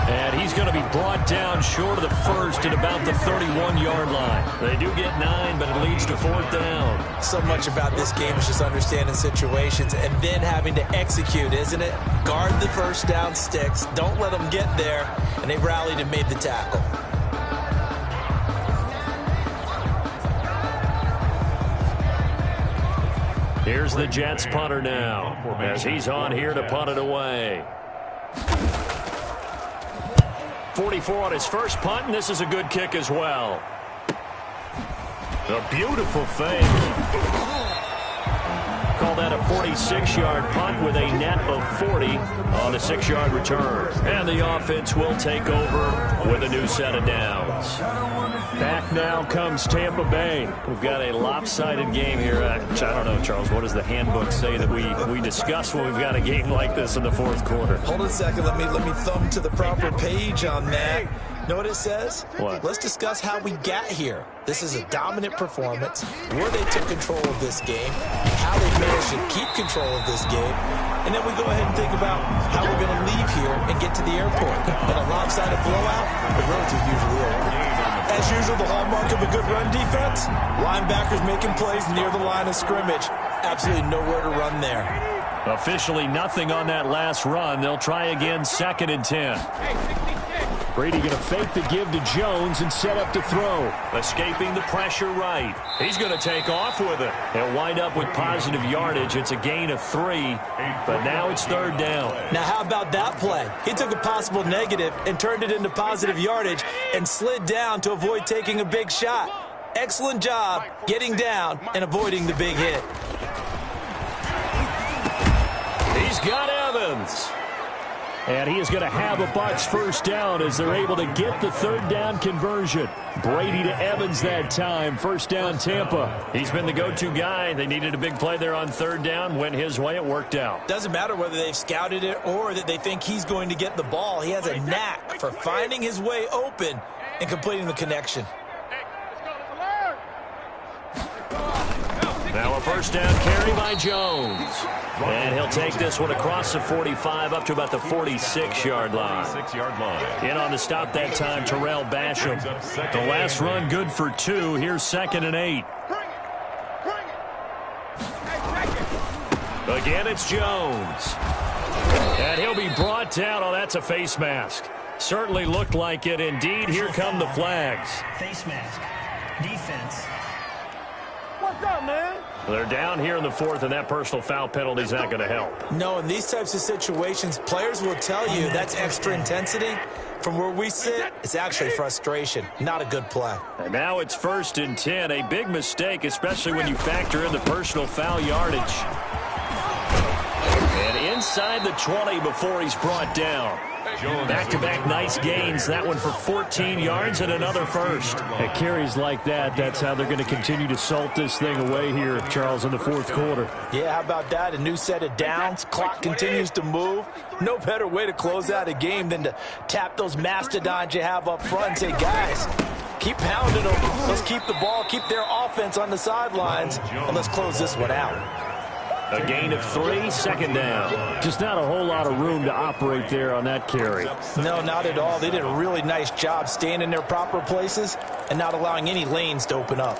And he's going to be brought down short of the 1st at about the 31-yard line. They do get 9, but it leads to 4th down. So much about this game is just understanding situations and then having to execute, isn't it? Guard the first down sticks. Don't let them get there. And they rallied and made the tackle. Here's the Jets punter now as he's on here to punt it away. 44 on his first punt, and this is a good kick as well. A beautiful fake. Call that a 46-yard punt with a net of 40 on a 6-yard return. And the offense will take over with a new set of downs. Back now comes Tampa Bay. We've got a lopsided game here. Which I don't know, Charles, what does the handbook say that we discuss when we've got a game like this in the 4th quarter? Hold on a second. Let me thumb to the proper page on that. Know what it says? What? Let's discuss how we got here. This is a dominant performance, where they took control of this game, how they managed to keep control of this game, and then we go ahead and think about how we're going to leave here and get to the airport. In a lopsided blowout, the roads are usually over. As usual, the hallmark of a good run defense, linebackers making plays near the line of scrimmage. Absolutely nowhere to run there. Officially nothing on that last run. They'll try again, 2nd and 10. Brady going to fake the give to Jones and set up to throw. Escaping the pressure right. He's going to take off with it. He'll wind up with positive yardage. It's a gain of 3, but now it's 3rd down. Now, how about that play? He took a possible negative and turned it into positive yardage and slid down to avoid taking a big shot. Excellent job getting down and avoiding the big hit. He's got Evans. And he is going to have a Bucs first down as they're able to get the 3rd down conversion. Brady to Evans that time. First down, Tampa. He's been the go-to guy. They needed a big play there on 3rd down. Went his way. It worked out. Doesn't matter whether they've scouted it or that they think he's going to get the ball. He has a knack for finding his way open and completing the connection. Now a first down carry by Jones. And he'll take this one across the 45 up to about the 46-yard line. In on the stop that time, Terrell Basham. The last run good for 2. Here's 2nd and 8. Again, it's Jones. And he'll be brought down. Oh, that's a face mask. Certainly looked like it. Indeed, here come the flags. Face mask. Defense. What's up, man? They're down here in the 4th, and that personal foul penalty is not going to help. No, in these types of situations, players will tell you that's extra intensity. From where we sit, it's actually frustration. Not a good play. And now it's 1st and 10. A big mistake, especially when you factor in the personal foul yardage. And inside the 20 before he's brought down. Back-to-back nice gains. That one for 14 yards and another first. At carries like that, that's how they're going to continue to salt this thing away here, Charles, in the 4th quarter. Yeah, how about that? A new set of downs. Clock continues to move. No better way to close out a game than to tap those mastodons you have up front and say, guys, keep pounding them. Let's keep the ball, keep their offense on the sidelines, and let's close this one out. A gain of 3, second down. Just not a whole lot of room to operate there on that carry. No, not at all. They did a really nice job staying in their proper places and not allowing any lanes to open up.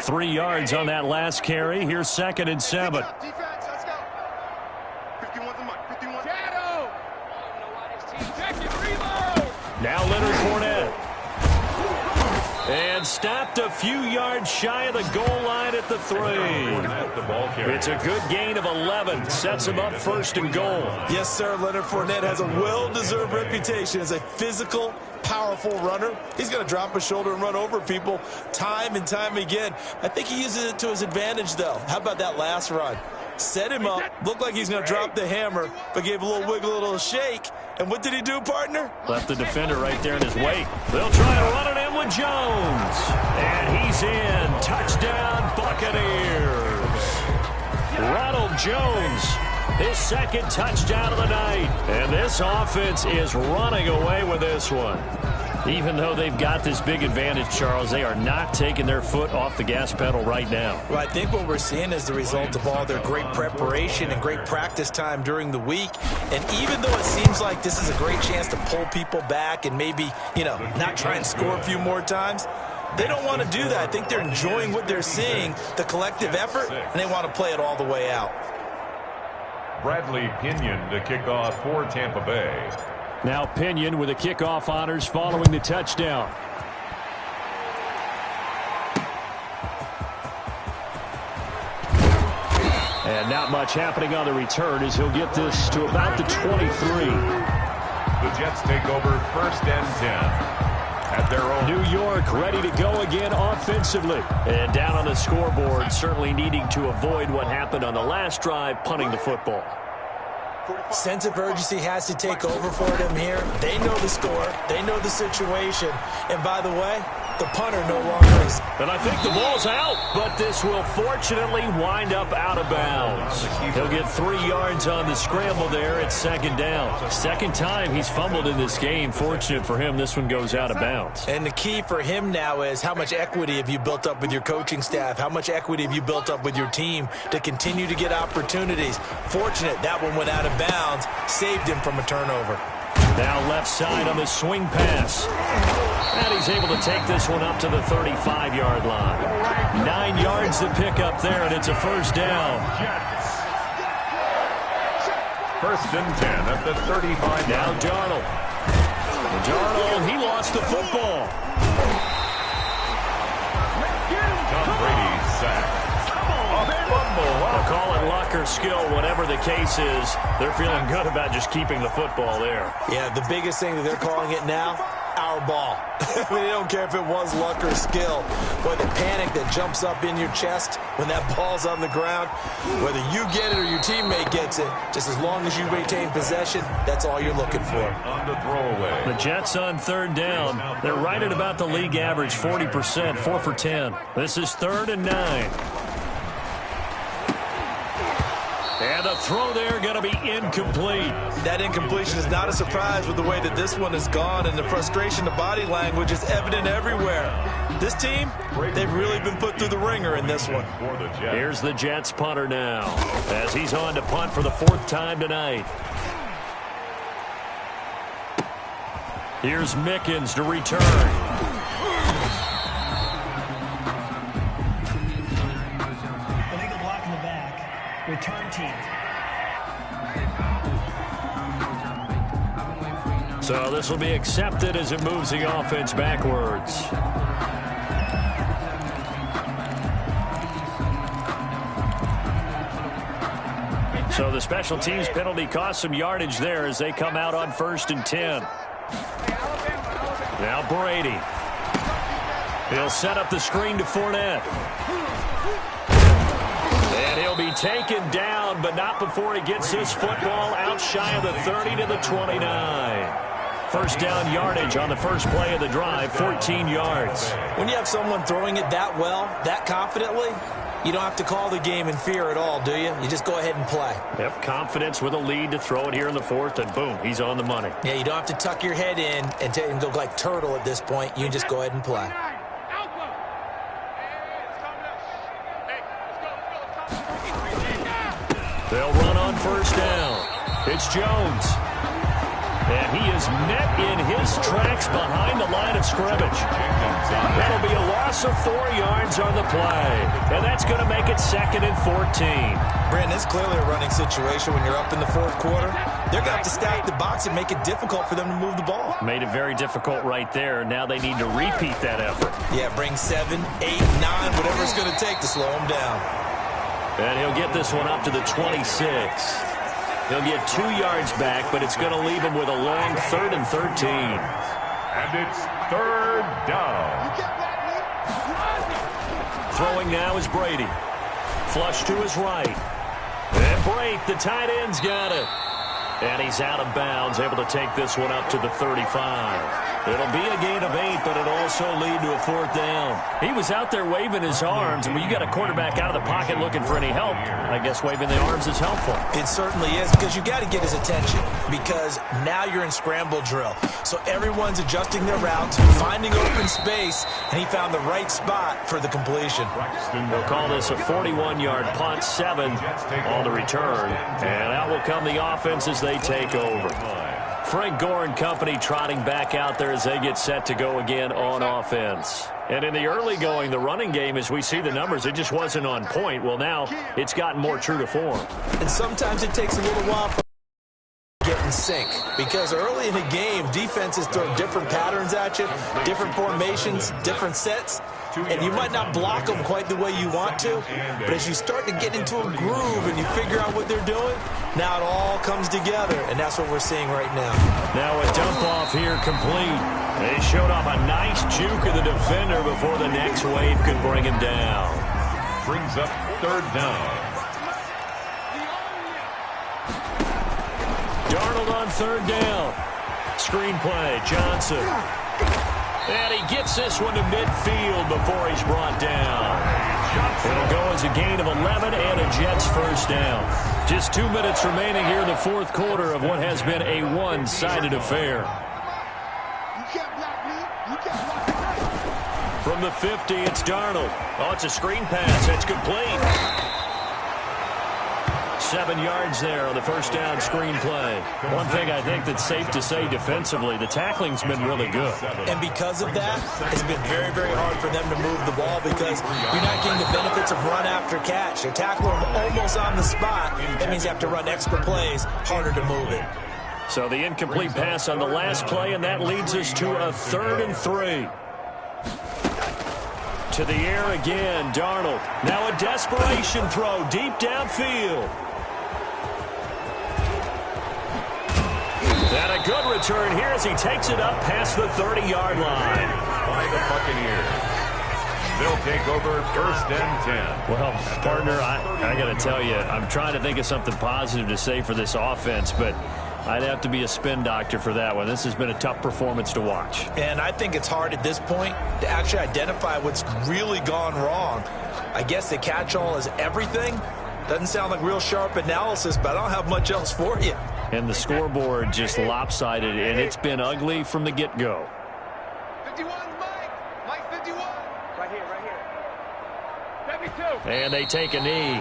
3 yards on that last carry. Here's 2nd and 7. Defense, let's go. 51's the mark. 51. Now Leonard Fournette. And stopped a few yards shy of the goal line at the 3. It's a good gain of 11. Sets him up 1st and goal. Yes, sir. Leonard Fournette has a well-deserved reputation as a physical, powerful runner. He's going to drop his shoulder and run over people time and time again. I think he uses it to his advantage, though. How about that last run? Set him up, looked like he's going to drop the hammer, but gave a little wiggle, a little shake. And what did he do, partner? Left the defender right there in his wake. They'll try to run it in with Jones. And he's in. Touchdown, Buccaneers. Ronald Jones, his 2nd touchdown of the night. And this offense is running away with this one. Even though they've got this big advantage, Charles, they are not taking their foot off the gas pedal right now. Well, I think what we're seeing is the result of all their great preparation and great practice time during the week. And even though it seems like this is a great chance to pull people back and maybe, not try and score a few more times, they don't want to do that. I think they're enjoying what they're seeing, the collective effort, and they want to play it all the way out. Bradley Pinion to kick off for Tampa Bay. Now Pinion with the kickoff honors following the touchdown. And not much happening on the return as he'll get this to about the 23. The Jets take over 1st and 10 at their own. New York ready to go again offensively. And down on the scoreboard, certainly needing to avoid what happened on the last drive, punting the football. Sense of urgency has to take over for them here. They know the score. They know the situation. And by the way, the punter no longer is. And I think the ball's out, but this will fortunately wind up out of bounds. He'll get 3 yards on the scramble there at 2nd down. 2nd time he's fumbled in this game. Fortunate for him, this one goes out of bounds. And the key for him now is how much equity have you built up with your coaching staff? How much equity have you built up with your team to continue to get opportunities? Fortunate that one went out of bounds, saved him from a turnover. Now left side on the swing pass. And he's able to take this one up to the 35-yard line. 9 yards to pick up there, and it's a 1st down. 1st and 10 at the 35. Now Darnold. Darnold, he lost the football. Tom Brady sacked. They'll call it luck or skill, whatever the case is. They're feeling good about just keeping the football there. Yeah, the biggest thing that they're calling it now, our ball. I mean, they don't care if it was luck or skill. Boy, the panic that jumps up in your chest when that ball's on the ground, whether you get it or your teammate gets it, just as long as you retain possession, that's all you're looking for. On the throwaway. The Jets on 3rd down. They're right at about the league average, 40%, 4 for 10. This is 3rd and 9. And the throw there going to be incomplete. That incompletion is not a surprise with the way that this one has gone, and the frustration, the body language is evident everywhere. This team, they've really been put through the ringer in this one. Here's the Jets punter now as he's on to punt for the 4th time tonight. Here's Mickens to return. Illegal block in the back. Return team. So this will be accepted as it moves the offense backwards. So the special teams penalty cost some yardage there as they come out on 1st and 10. Now Brady. He'll set up the screen to Fournette. And he'll be taken down, but not before he gets this football out shy of the 30 to the 29. 1st down yardage on the first play of the drive, 14 yards. When you have someone throwing it that well, that confidently, you don't have to call the game in fear at all, do you? You just go ahead and play. Yep, confidence with a lead to throw it here in the 4th, and boom, he's on the money. Yeah, you don't have to tuck your head in and go like turtle at this point. You just go ahead and play. They'll run on first down. It's Jones. And he is met in his tracks behind the line of scrimmage. That'll be a loss of 4 yards on the play. And that's going to make it 2nd and 14. Brandon, it's clearly a running situation when you're up in the 4th quarter. They're going to have to stack the box and make it difficult for them to move the ball. Made it very difficult right there. Now they need to repeat that effort. Yeah, bring 7, 8, 9, whatever it's going to take to slow them down. And he'll get this one up to the 26. He'll get 2 yards back, but it's going to leave him with a long 3rd and 13. And it's 3rd down. Throwing now is Brady. Flush to his right. And Brate, the tight end's got it. And he's out of bounds, able to take this one up to the 35. It'll be a gain of 8, but it'll also lead to a 4th down. He was out there waving his arms, and when you got a quarterback out of the pocket looking for any help, I guess waving the arms is helpful. It certainly is, because you got to get his attention, because now you're in scramble drill. So everyone's adjusting their routes, finding open space, and he found the right spot for the completion. We'll call this a 41-yard punt, 7 on the return. And out will come the offense as they take over. Frank Gore and company trotting back out there as they get set to go again on offense. And in the early going, the running game, as we see the numbers, it just wasn't on point. Well, now it's gotten more true to form. And sometimes it takes a little while for get in sync, because early in the game, defenses throw different patterns at you, different formations, different sets, and you might not block them quite the way you want to, but as you start to get into a groove and you figure out what they're doing, now it all comes together, and that's what we're seeing right now. Now a dump off here complete. They showed off a nice juke of the defender before the next wave could bring him down. Brings up 3rd down. Darnold on 3rd down. Screen play, Johnson. And he gets this one to midfield before he's brought down. It'll go as a gain of 11 and a Jets 1st down. Just 2 minutes remaining here in the 4th quarter of what has been a one-sided affair. From the 50, it's Darnold. Oh, it's a screen pass. It's complete. 7 yards there on the 1st down screen play. One thing I think that's safe to say defensively, the tackling's been really good. And because of that, it's been very, very hard for them to move the ball because you're not getting the benefits of run after catch. You're tackling them almost on the spot. That means you have to run extra plays, harder to move it. So the incomplete pass on the last play, and that leads us to a 3rd and 3. To the air again, Darnold. Now a desperation throw deep downfield. And a good return here as he takes it up past the 30-yard line. By the Buccaneers. They'll take over 1st and 10. Well, partner, I got to tell you, I'm trying to think of something positive to say for this offense, but I'd have to be a spin doctor for that one. This has been a tough performance to watch. And I think it's hard at this point to actually identify what's really gone wrong. I guess the catch-all is everything. Doesn't sound like real sharp analysis, but I don't have much else for you. And the scoreboard just lopsided, and it's been ugly from the get-go. 51, Mike 51. Right here. 72. And they take a knee.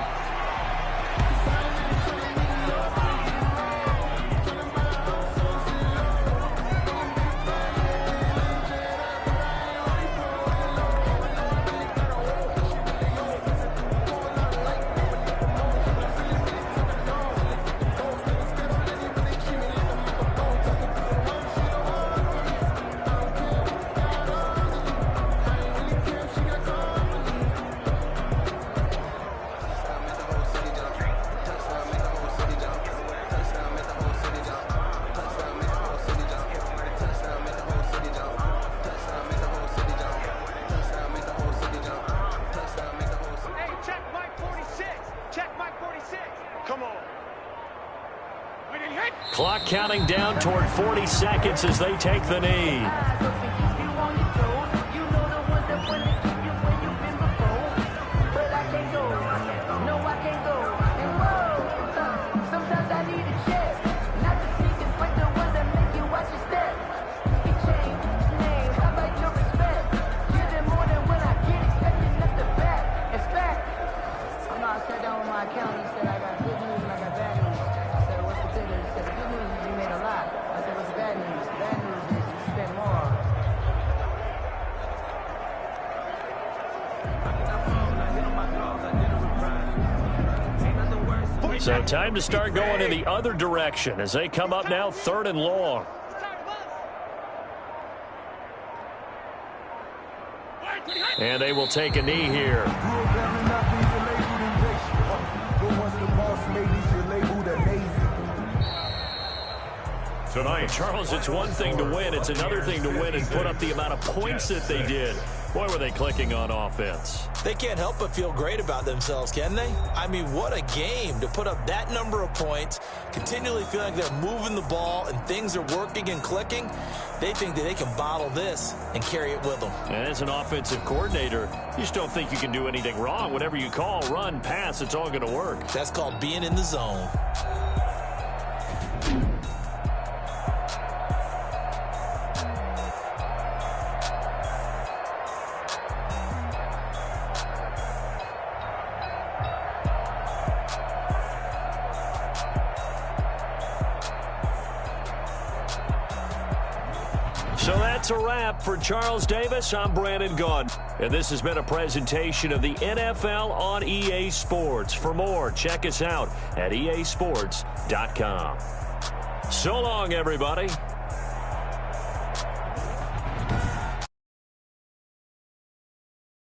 Clock counting down toward 40 seconds as they take the knee. So time to start going in the other direction as they come up now 3rd and long. And they will take a knee here. Tonight, Charles, it's one thing to win. It's another thing to win and put up the amount of points that they did. Boy, were they clicking on offense. They can't help but feel great about themselves, can they? I mean, what a game to put up that number of points, continually feeling like they're moving the ball and things are working and clicking. They think that they can bottle this and carry it with them. And as an offensive coordinator, you just don't think you can do anything wrong. Whatever you call, run, pass, it's all going to work. That's called being in the zone. So that's a wrap for Charles Davis. I'm Brandon Gunn. And this has been a presentation of the NFL on EA Sports. For more, check us out at easports.com. So long, everybody.